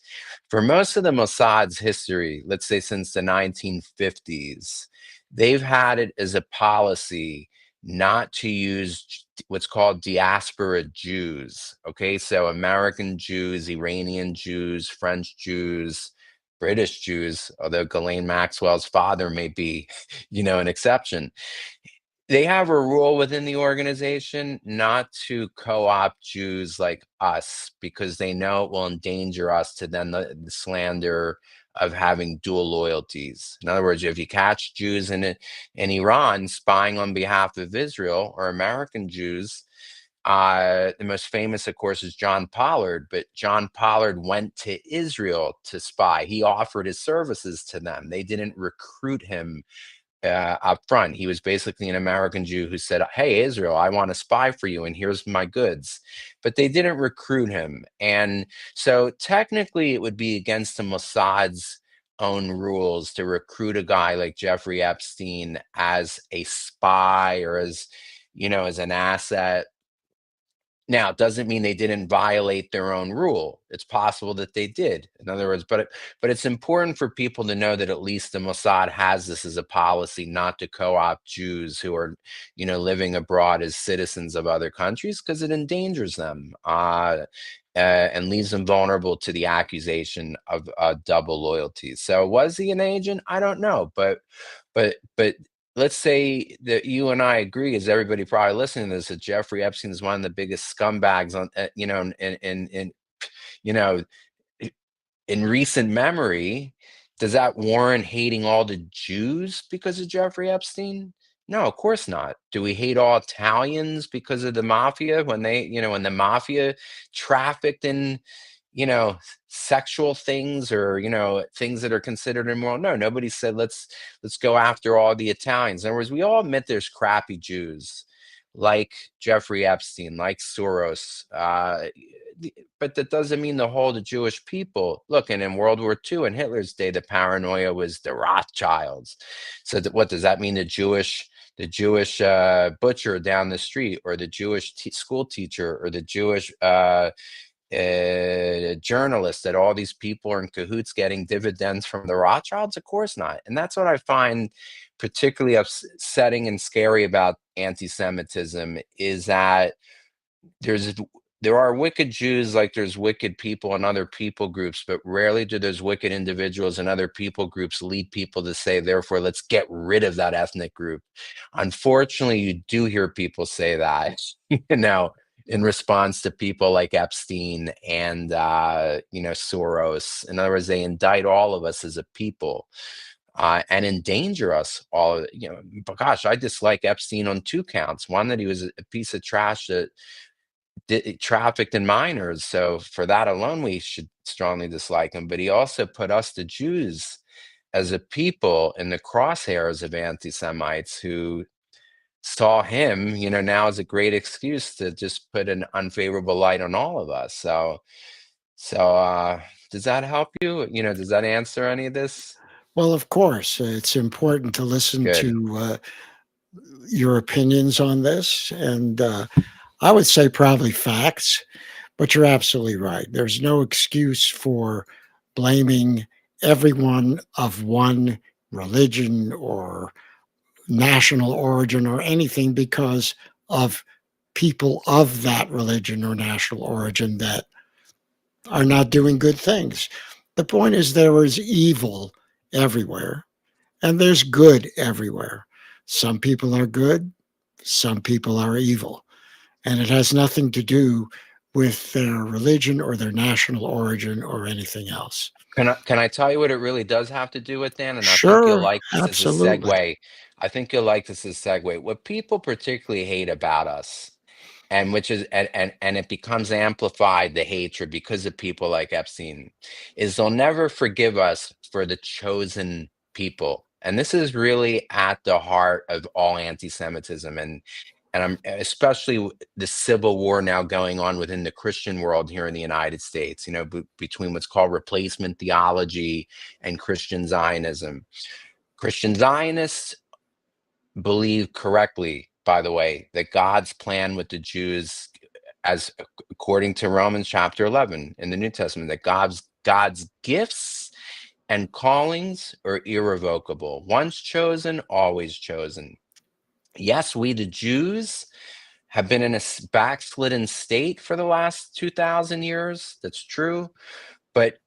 for most of the Mossad's history, let's say since the 1950s, they've had it as a policy not to use what's called diaspora Jews. Okay, so American Jews, Iranian Jews, French Jews, British Jews, although Ghislaine Maxwell's father may be, an exception. They have a rule within the organization not to co-opt Jews like us because they know it will endanger us to then the slander of having dual loyalties. In other words, if you catch Jews in Iran spying on behalf of Israel, or American Jews, the most famous, of course, is John Pollard, but John Pollard went to Israel to spy. He offered his services to them. They didn't recruit him up front. He was basically an American Jew who said, "Hey, Israel, I want to spy for you, and here's my goods." But they didn't recruit him. And so technically, it would be against the Mossad's own rules to recruit a guy like Jeffrey Epstein as a spy or as an asset. Now, it doesn't mean they didn't violate their own rule. It's possible that they did. In other words, but it's important for people to know that at least the Mossad has this as a policy not to co-opt Jews who are, living abroad as citizens of other countries, because it endangers them and leaves them vulnerable to the accusation of double loyalty. So, was he an agent? I don't know, but let's say that you and I agree, as everybody probably listening to this, that Jeffrey Epstein is one of the biggest scumbags on, you know, in recent memory. Does that warrant hating all the Jews because of Jeffrey Epstein? No, of course not. Do we hate all Italians because of the mafia when when the mafia trafficked in, sexual things or, things that are considered immoral? No, nobody said let's go after all the Italians. In other words, we all admit there's crappy Jews like Jeffrey Epstein, like Soros. But that doesn't mean the whole the Jewish people. Look, and in World War II and Hitler's day, the paranoia was the Rothschilds. So what does that mean? The Jewish butcher down the street, or the Jewish school teacher, or the Jewish journalist, that all these people are in cahoots getting dividends from the Rothschilds? Of course not. And that's what I find particularly upsetting and scary about anti-Semitism, is that there are wicked Jews like there's wicked people in other people groups, but rarely do those wicked individuals in other people groups lead people to say, therefore, let's get rid of that ethnic group. Unfortunately, you do hear people say that, in response to people like Epstein and, Soros. In other words, they indict all of us as a people. And endanger us all. But gosh, I dislike Epstein on two counts. One, that he was a piece of trash that trafficked in minors. So for that alone, we should strongly dislike him. But he also put us, the Jews, as a people in the crosshairs of anti-Semites who saw him, now as a great excuse to just put an unfavorable light on all of us. So does that help you? Does that answer any of this? Well, of course, it's important to listen Good. to your opinions on this. And I would say probably facts, but you're absolutely right. There's no excuse for blaming everyone of one religion or national origin or anything because of people of that religion or national origin that are not doing good things. The point is, there is evil everywhere and there's good everywhere. Some people are good, some people are evil. And it has nothing to do with their religion or their national origin or anything else. Can I tell you what it really does have to do with, Dan? And I think you'll Sure, like this as a absolutely. segue. I think you'll like this as a segue. What people particularly hate about us, and which is and it becomes amplified, the hatred, because of people like Epstein, is they'll never forgive us for the chosen people. And this is really at the heart of all anti-Semitism, and I'm especially the civil war now going on within the Christian world here in the United States, between what's called replacement theology and Christian Zionism. Christian Zionists believe correctly, by the way, that God's plan with the Jews, as according to Romans chapter 11 in the New Testament, that God's gifts and callings are irrevocable. Once chosen, always chosen. Yes, we the Jews have been in a backslidden state for the last 2,000 years. That's true. But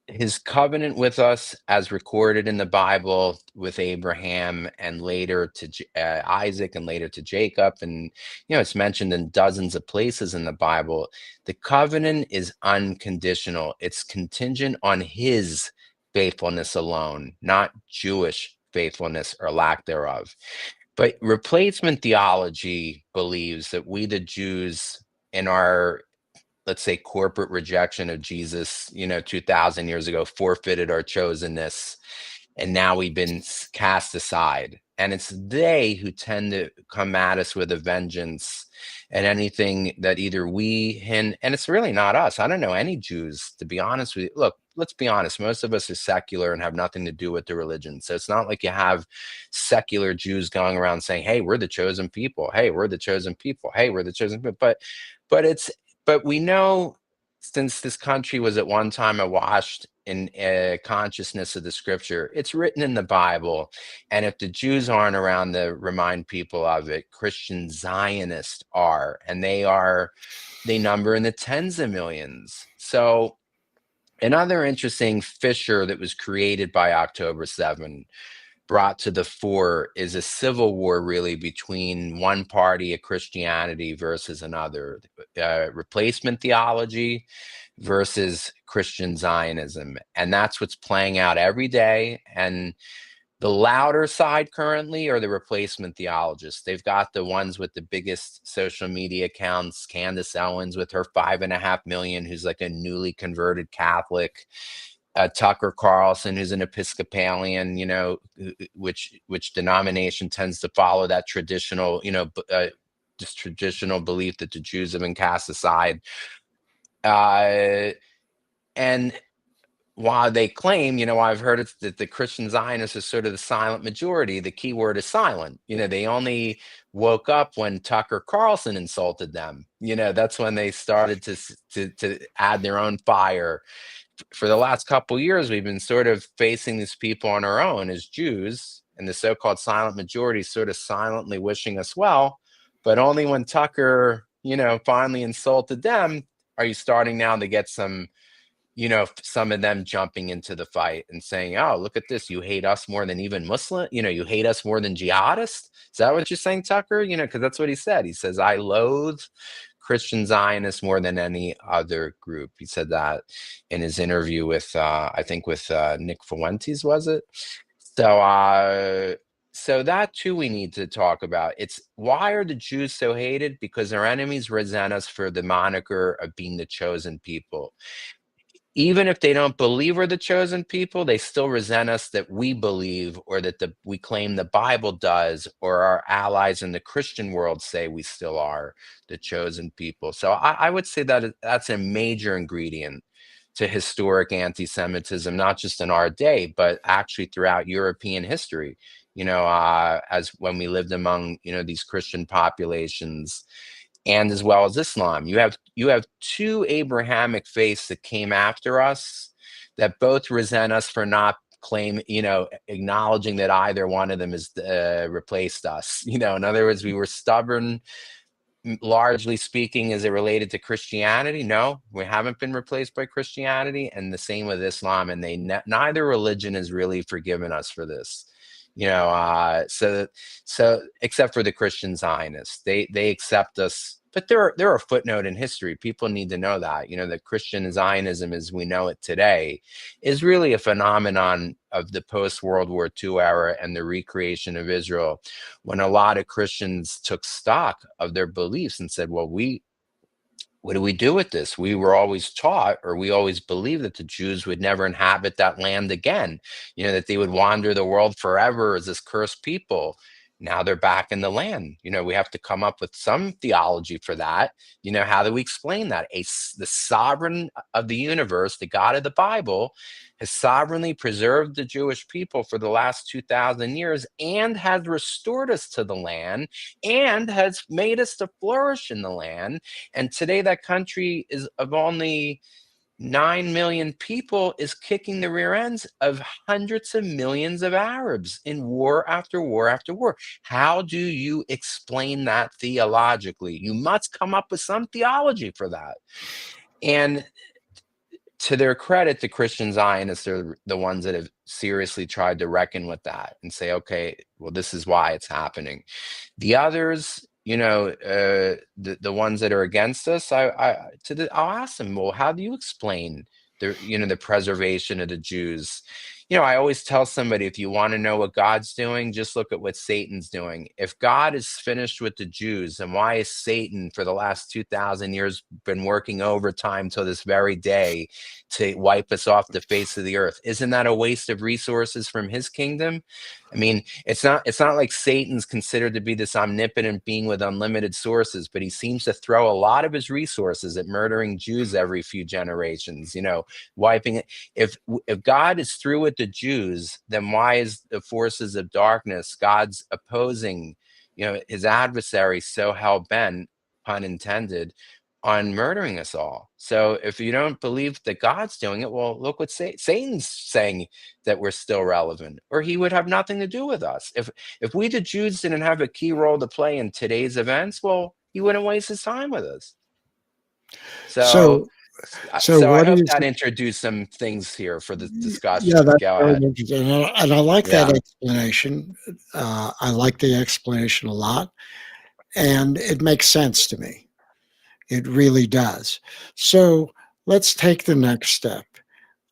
his covenant with us, as recorded in the Bible with Abraham and later to Isaac and later to Jacob, and it's mentioned in dozens of places in the Bible. The covenant is unconditional. It's contingent on his faithfulness alone, not Jewish faithfulness or lack thereof. But replacement theology believes that we, the Jews, in our, let's say, corporate rejection of Jesus, 2000 years ago, forfeited our chosenness, and now we've been cast aside. And it's they who tend to come at us with a vengeance and anything that either and it's really not us. I don't know any Jews, to be honest with you. Look, let's be honest. Most of us are secular and have nothing to do with the religion. So it's not like you have secular Jews going around saying, hey, we're the chosen people. Hey, we're the chosen people. Hey, we're the chosen people. But we know, since this country was at one time awash in consciousness of the scripture, it's written in the Bible. And if the Jews aren't around to remind people of it, Christian Zionists are, and they number in the tens of millions. So another interesting fissure that was created by October 7 brought to the fore is a civil war, really, between one party of Christianity versus another, replacement theology versus Christian Zionism. And that's what's playing out every day. And the louder side currently are the replacement theologists. They've got the ones with the biggest social media accounts, Candace Owens with her 5.5 million, who's like a newly converted Catholic, Tucker Carlson, who's an Episcopalian, which denomination tends to follow that traditional, just traditional belief that the Jews have been cast aside. And while they claim, I've heard it's that the Christian Zionists are sort of the silent majority. The key word is silent. They only woke up when Tucker Carlson insulted them. That's when they started to add their own fire. For the last couple of years, we've been sort of facing these people on our own as Jews, and the so-called silent majority sort of silently wishing us well. But only when Tucker, finally insulted them, are you starting now to get some of them jumping into the fight and saying, oh, look at this. You hate us more than even Muslim. You hate us more than jihadists. Is that what you're saying, Tucker? Because that's what he said. He says, I loathe Christian Zionists more than any other group. He said that in his interview with, I think with Nick Fuentes, was it? So that too we need to talk about. It's why are the Jews so hated? Because their enemies resent us for the moniker of being the chosen people. Even if they don't believe we're the chosen people, they still resent us that we believe, or that we claim the Bible does, or our allies in the Christian world say we still are the chosen people. So I would say that that's a major ingredient to historic anti-Semitism, not just in our day, but actually throughout European history. As when we lived among, these Christian populations, and as well as Islam. You have two Abrahamic faiths that came after us that both resent us for not acknowledging that either one of them has replaced us. In other words, we were stubborn, largely speaking, as it related to Christianity. No, we haven't been replaced by Christianity, and the same with Islam. And neither religion has really forgiven us for this. So except for the Christian Zionists, they accept us, but they're a footnote in history. People need to know that, the Christian Zionism as we know it today is really a phenomenon of the post-World War II era and the recreation of Israel, when a lot of Christians took stock of their beliefs and said, well, what do we do with this? We were always taught, or we always believed, that the Jews would never inhabit that land again, that they would wander the world forever as this cursed people. Now they're back in the land. We have to come up with some theology for that. How do we explain that? The sovereign of the universe, the God of the Bible, has sovereignly preserved the Jewish people for the last 2,000 years and has restored us to the land and has made us to flourish in the land. And today that country is of only 9 million people, is kicking the rear ends of hundreds of millions of Arabs in war after war after war. How do you explain that theologically? You must come up with some theology for that. And to their credit, the Christian Zionists are the ones that have seriously tried to reckon with that and say, okay, well, this is why it's happening. The others, the ones that are against us, I'll ask them, well, how do you explain the preservation of the Jews? I always tell somebody, if you want to know what God's doing, just look at what Satan's doing. If God is finished with the Jews, then why is Satan for the last 2,000 years been working overtime till this very day to wipe us off the face of the earth? Isn't that a waste of resources from his kingdom? I mean, it's not like Satan's considered to be this omnipotent being with unlimited sources, but he seems to throw a lot of his resources at murdering Jews every few generations, wiping it. If God is through with the Jews, then why is the forces of darkness, God's opposing, his adversary, so hell-bent, pun intended, on murdering us all? So if you don't believe that God's doing it, well, look what Satan's saying, that we're still relevant, or he would have nothing to do with us. If we, the Jews, didn't have a key role to play in today's events, well, he wouldn't waste his time with us. So I what hope is that introduced some things here for the discussion. Yeah, that's Go very ahead. interesting, and I like that Yeah. explanation. I like the explanation a lot, and it makes sense to me. It really does. So let's take the next step.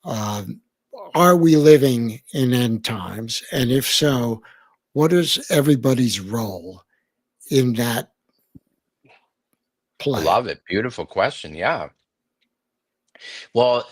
Um, are we living in end times? And if so, what is everybody's role in that I play? love it. Beautiful question. Yeah. Well,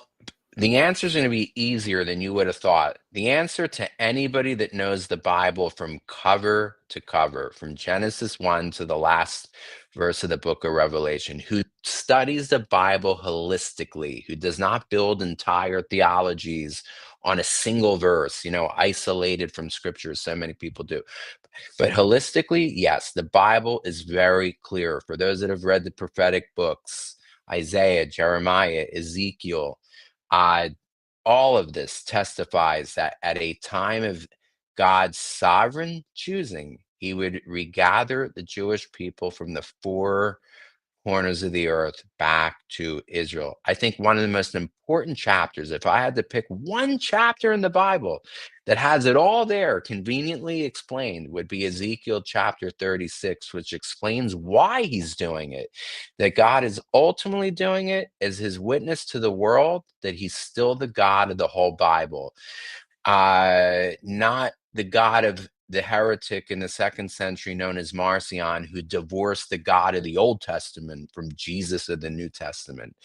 the answer is going to be easier than you would have thought. The answer to anybody that knows the Bible from cover to cover, from Genesis 1 to the last verse of the book of Revelation, who studies the Bible holistically, who does not build entire theologies on a single verse, isolated from scripture, so many people do. But holistically, yes, the Bible is very clear. For those that have read the prophetic books, Isaiah, Jeremiah, Ezekiel, uh, all of this testifies that at a time of God's sovereign choosing, he would regather the Jewish people from the four corners of the earth back to Israel. I think one of the most important chapters, if I had to pick one chapter in the Bible that has it all there conveniently explained, would be Ezekiel chapter 36, which explains why he's doing it. That God is ultimately doing it as his witness to the world that he's still the God of the whole Bible. Not the God of the heretic in the 2nd century known as Marcion, who divorced the God of the Old Testament from Jesus of the New Testament.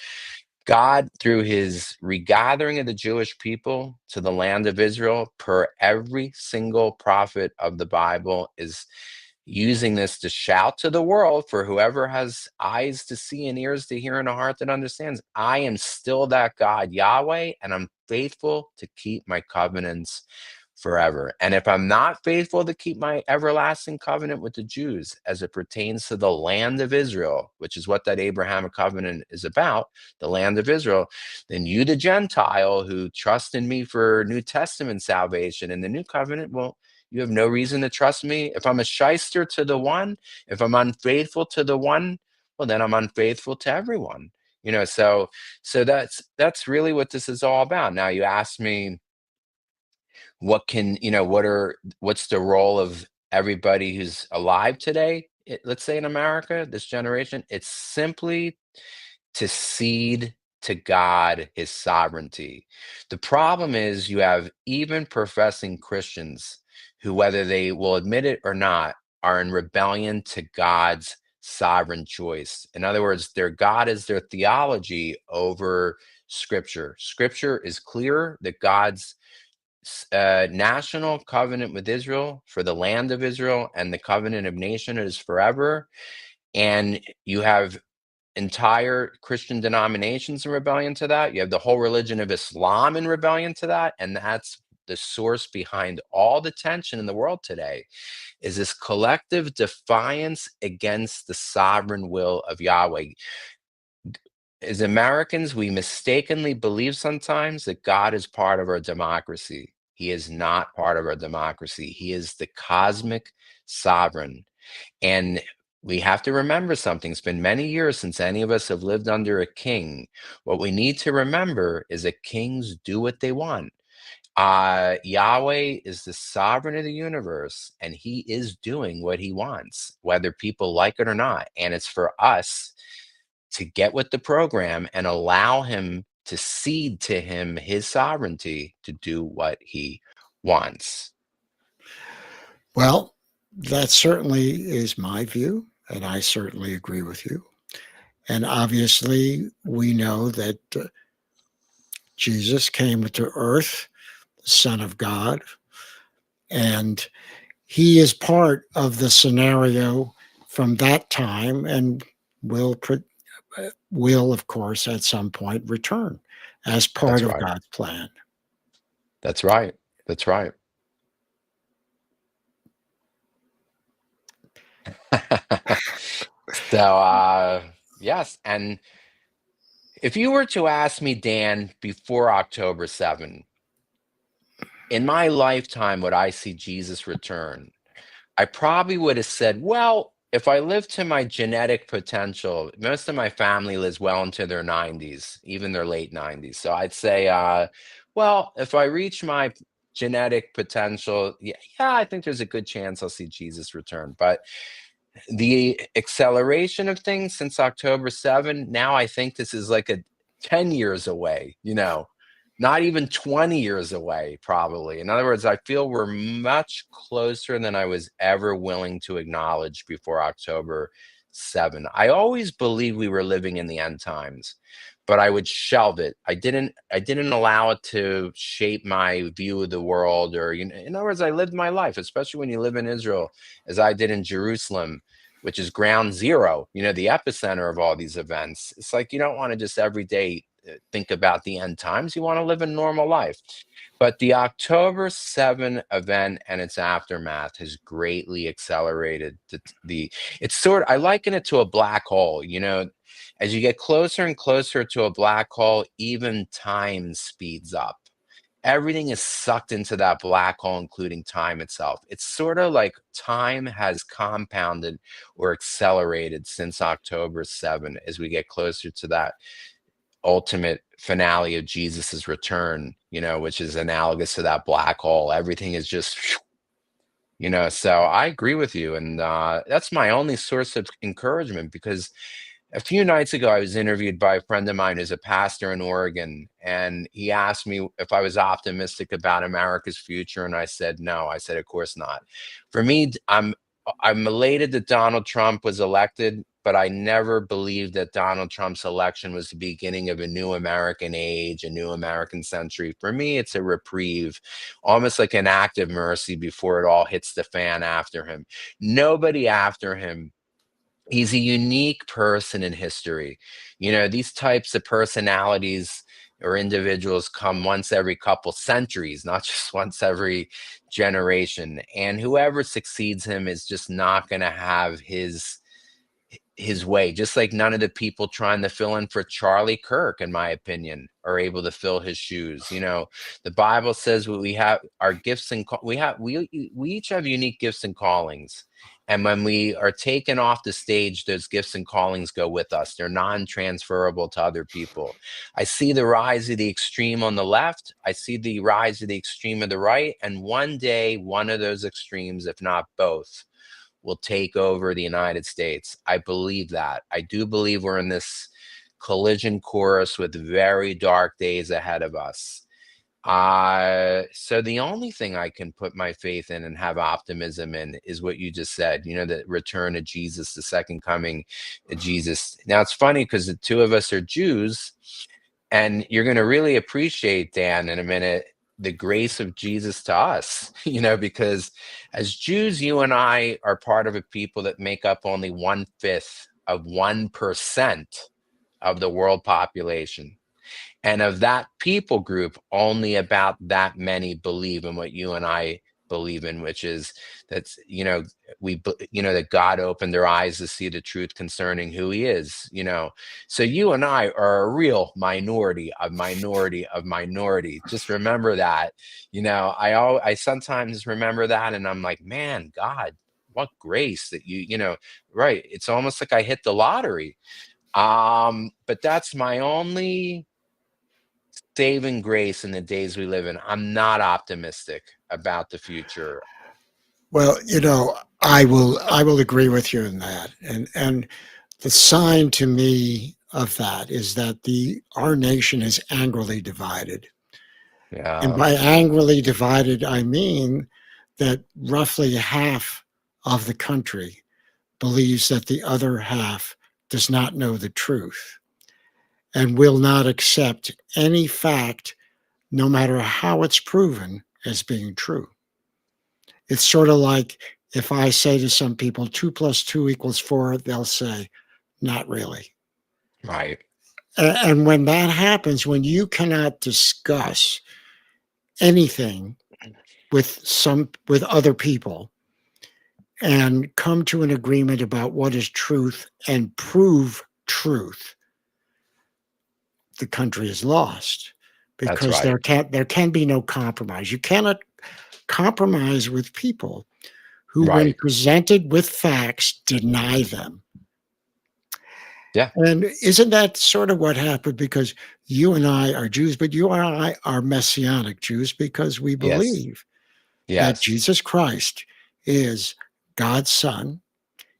God, through his regathering of the Jewish people to the land of Israel, per every single prophet of the Bible, is using this to shout to the world, for whoever has eyes to see and ears to hear and a heart that understands, I am still that God, Yahweh, and I'm faithful to keep my covenants forever. And if I'm not faithful to keep my everlasting covenant with the Jews as it pertains to the land of Israel, which is what that Abrahamic covenant is about, the land of Israel, then you, the Gentile who trust in me for New Testament salvation and the new covenant, well, you have no reason to trust me. If I'm a shyster to the one, if I'm unfaithful to the one, well, then I'm unfaithful to everyone. So that's really what this is all about. Now you ask me, what's the role of everybody who's alive today, let's say in America, this generation? It's simply to cede to God his sovereignty. The problem is you have even professing Christians who, whether they will admit it or not, are in rebellion to God's sovereign choice. In other words, their God is their theology over Scripture. Scripture is clear that God's national covenant with Israel for the land of Israel and the covenant of nation is forever. And you have entire Christian denominations in rebellion to that. You have the whole religion of Islam in rebellion to that. And that's the source behind all the tension in the world today, is this collective defiance against the sovereign will of Yahweh. As Americans, we mistakenly believe sometimes that God is part of our democracy. He is not part of our democracy. He is the cosmic sovereign. And we have to remember something. It's been many years since any of us have lived under a king. What we need to remember is that kings do what they want. Yahweh is the sovereign of the universe, and he is doing what he wants, whether people like it or not. And it's for us to get with the program and allow him to cede to him his sovereignty to do what he wants. Well, that certainly is my view, and I certainly agree with you. And obviously, we know that Jesus came to earth, the Son of God, and he is part of the scenario from that time and will, of course, at some point return as part That's of right. God's plan. That's right. That's right. So, yes. And if you were to ask me, Dan, before October 7, in my lifetime, would I see Jesus return? I probably would have said, well, if I live to my genetic potential, most of my family lives well into their 90s, even their late 90s. So I'd say, well, if I reach my genetic potential, yeah, I think there's a good chance I'll see Jesus return. But the acceleration of things since October 7, now I think this is like a 10 years away, not even 20 years away, probably. In other words, I feel we're much closer than I was ever willing to acknowledge before October 7. I always believed we were living in the end times, but I would shelve it. I didn't allow it to shape my view of the world, or in other words, I lived my life, especially when you live in Israel, as I did in Jerusalem, which is ground zero, the epicenter of all these events. It's like you don't want to just every day think about the end times. You want to live a normal life. But the October 7 event and its aftermath has greatly accelerated it's sort of, I liken it to a black hole. As you get closer and closer to a black hole, even time speeds up. Everything is sucked into that black hole, including time itself. It's sort of like time has compounded or accelerated since October 7 as we get closer to that ultimate finale of Jesus's return, which is analogous to that black hole. Everything is just, so I agree with you. And that's my only source of encouragement, because a few nights ago, I was interviewed by a friend of mine who's a pastor in Oregon, and he asked me if I was optimistic about America's future, and I said no. I said, of course not. For me, I'm elated that Donald Trump was elected, but I never believed that Donald Trump's election was the beginning of a new American age, a new American century. For me, it's a reprieve, almost like an act of mercy before it all hits the fan after him. Nobody after him. He's a unique person in history. These types of personalities or individuals come once every couple centuries, not just once every generation. And whoever succeeds him is just not going to have his way, just like none of the people trying to fill in for Charlie Kirk, in my opinion, are able to fill his shoes. The Bible says we have our gifts and we each have unique gifts and callings. And when we are taken off the stage, those gifts and callings go with us. They're non-transferable to other people. I see the rise of the extreme on the left. I see the rise of the extreme of the right. And one day, one of those extremes, if not both, will take over the United States. I believe that. I do believe we're in this collision course with very dark days ahead of us. So the only thing I can put my faith in and have optimism in is what you just said, the return of Jesus, the second coming of Jesus. Now, it's funny because the two of us are Jews, and you're going to really appreciate, Dan, in a minute, the grace of Jesus to us, because as Jews, you and I are part of a people that make up only 1/5 of 1% of the world population. And of that people group, only about that many believe in what you and I believe in, which is that, that God opened their eyes to see the truth concerning who he is, So you and I are a real minority of minority of minority. Just remember that, I sometimes remember that, and I'm like, man, God, what grace that right. It's almost like I hit the lottery. But that's my only saving grace in the days we live in. I'm not optimistic about the future. Well, I will agree with you in that. And the sign to me of that is that our nation is angrily divided. And Yeah, by angrily divided, I mean that roughly half of the country believes that the other half does not know the truth and will not accept any fact, no matter how it's proven, as being true. It's sort of like if I say to some people, 2 plus 2 equals 4, they'll say, not really. right. And when that happens, when you cannot discuss anything with other people and come to an agreement about what is truth and prove truth, the country is lost That's because right. there can be no compromise. You cannot compromise with people who, when Right. presented with facts, deny them. Yeah. And isn't that sort of what happened? Because you and I are Jews, but you and I are Messianic Jews because we Yes. believe that Yes. Jesus Christ is God's Son,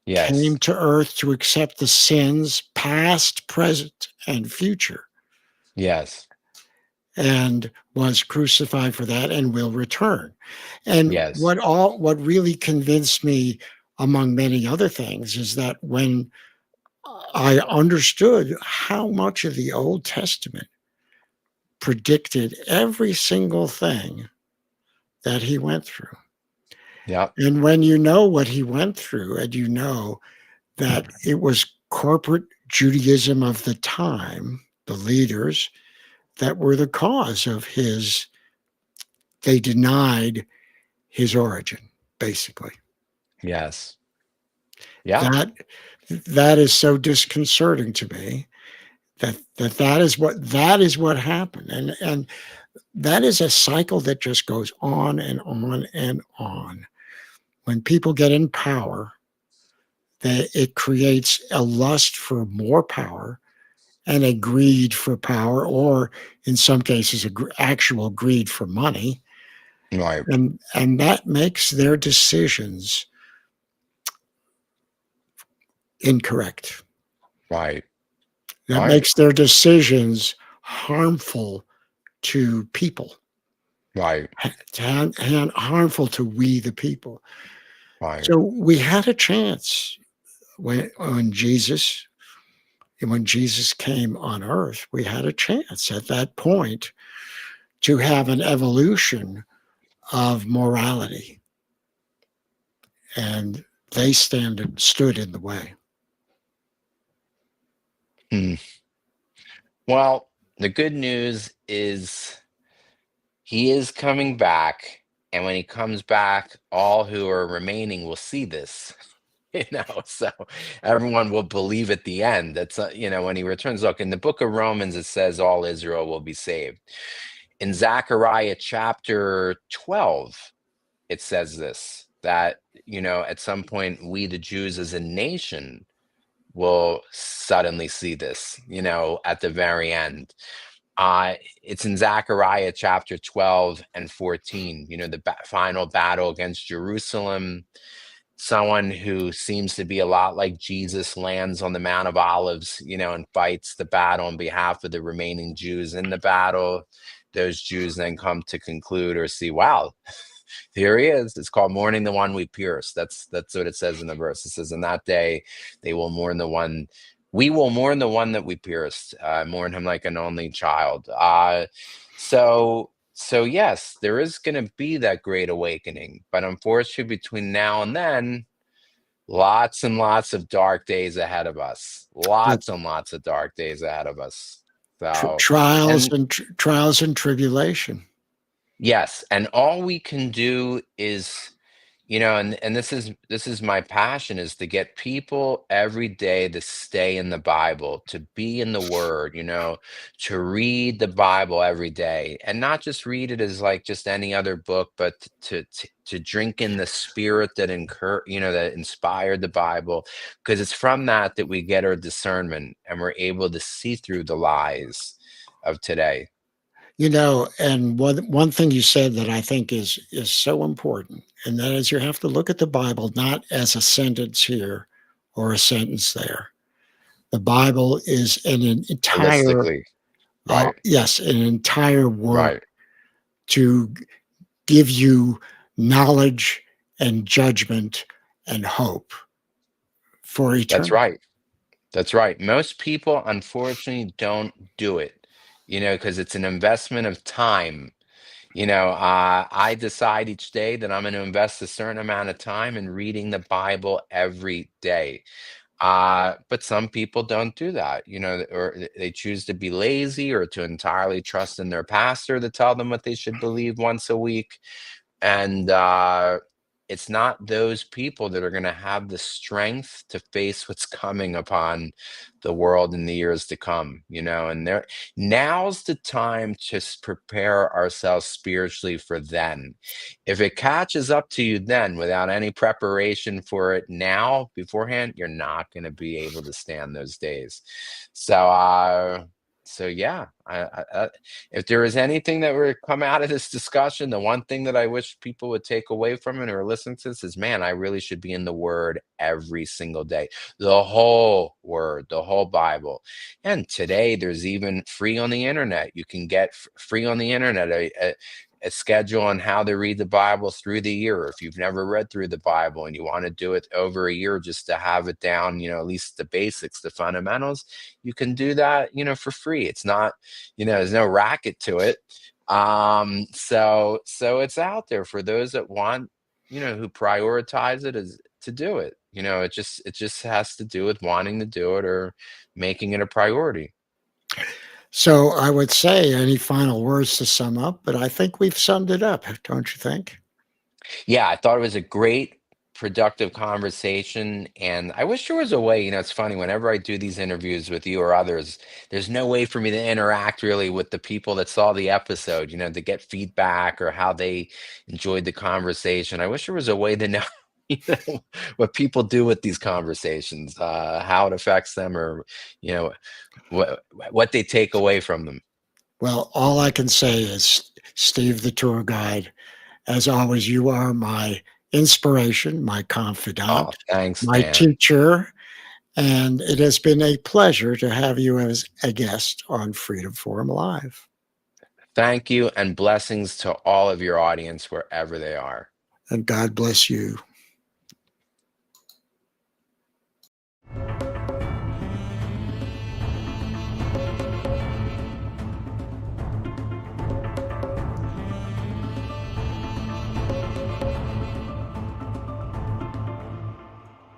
came Yes. to earth to accept the sins, past, present, and future, Yes. and was crucified for that and will return. And Yes. what really convinced me, among many other things, is that when I understood how much of the Old Testament predicted every single thing that he went through. Yeah. And when you know what he went through, and you know that it was corporate Judaism of the time, the leaders, that were the cause of they denied his origin, basically. Yes. Yeah. That that is so disconcerting to me that is what happened. And that is a cycle that just goes on and on and on. When people get in power, it creates a lust for more power and a greed for power, or in some cases, actual greed for money, Right. and that makes their decisions incorrect. Right. That Right. makes their decisions harmful to people, Right. harmful to we the people. Right. So we had a chance when Jesus came on earth. We had a chance at that point to have an evolution of morality, and they stood in the way. Hmm. Well, the good news is he is coming back, and when he comes back, all who are remaining will see this. So everyone will believe at the end. That's when he returns. Look, in the book of Romans, it says all Israel will be saved. In Zechariah chapter 12, it says this, that at some point we the Jews as a nation will suddenly see this, at the very end. It's in Zechariah chapter 12 and 14, the final battle against Jerusalem. Someone who seems to be a lot like Jesus lands on the Mount of Olives, and fights the battle on behalf of the remaining Jews in the battle. Those Jews then come to conclude or see, wow, here he is. It's called mourning the one we pierced. That's what it says in the verse. It says, in that day, they will mourn the one. We will mourn the one that we pierced, mourn him like an only child. So yes, there is going to be that great awakening, but unfortunately, between now and then, lots and lots of dark days ahead of us. The Lots and lots of dark days ahead of us. So, and trials and tribulation. yes, and all we can do is And this is my passion, is to get people every day to stay in the Bible, to be in the Word, to read the Bible every day, and not just read it as like just any other book, but to drink in the spirit that inspired the Bible, because it's from that we get our discernment, and we're able to see through the lies of today. And one thing you said that I think is so important, and that is you have to look at the Bible not as a sentence here or a sentence there. The Bible is an entire Holistically. Right. yes, an entire work Right. to give you knowledge and judgment and hope for That's eternity. right. That's right. Most people, unfortunately, don't do it, because it's an investment of time. I decide each day that I'm going to invest a certain amount of time in reading the Bible every day. But some people don't do that, or they choose to be lazy, or to entirely trust in their pastor to tell them what they should believe once a week. And it's not those people that are going to have the strength to face what's coming upon the world in the years to come, and now's the time to prepare ourselves spiritually for then. If it catches up to you then without any preparation for it now beforehand, you're not going to be able to stand those days. So yeah, if there is anything that would come out of this discussion, the one thing that I wish people would take away from it or listen to this is, man, I really should be in the Word every single day. The whole Word, the whole Bible. And today, there's even free on the internet. You can get free on the internet a schedule on how to read the Bible through the year. If you've never read through the Bible and you want to do it over a year just to have it down, at least the basics, the fundamentals, you can do that, for free. It's not, there's no racket to it. So it's out there for those that want, who prioritize it as to do it. It just has to do with wanting to do it or making it a priority. So I would say any final words to sum up, but I think we've summed it up, don't you think? Yeah, I thought it was a great, productive conversation. And I wish there was a way, it's funny, whenever I do these interviews with you or others, there's no way for me to interact really with the people that saw the episode, to get feedback or how they enjoyed the conversation. I wish there was a way to know, what people do with these conversations, how it affects them, or, you know, what they take away from them. Well, all I can say is, Steve, the tour guide, as always, you are my inspiration, my Oh, confidant, thanks, my Dan. teacher, and it has been a pleasure to have you as a guest on Freedom Forum Live. Thank you, and blessings to all of your audience wherever they are. And God bless you.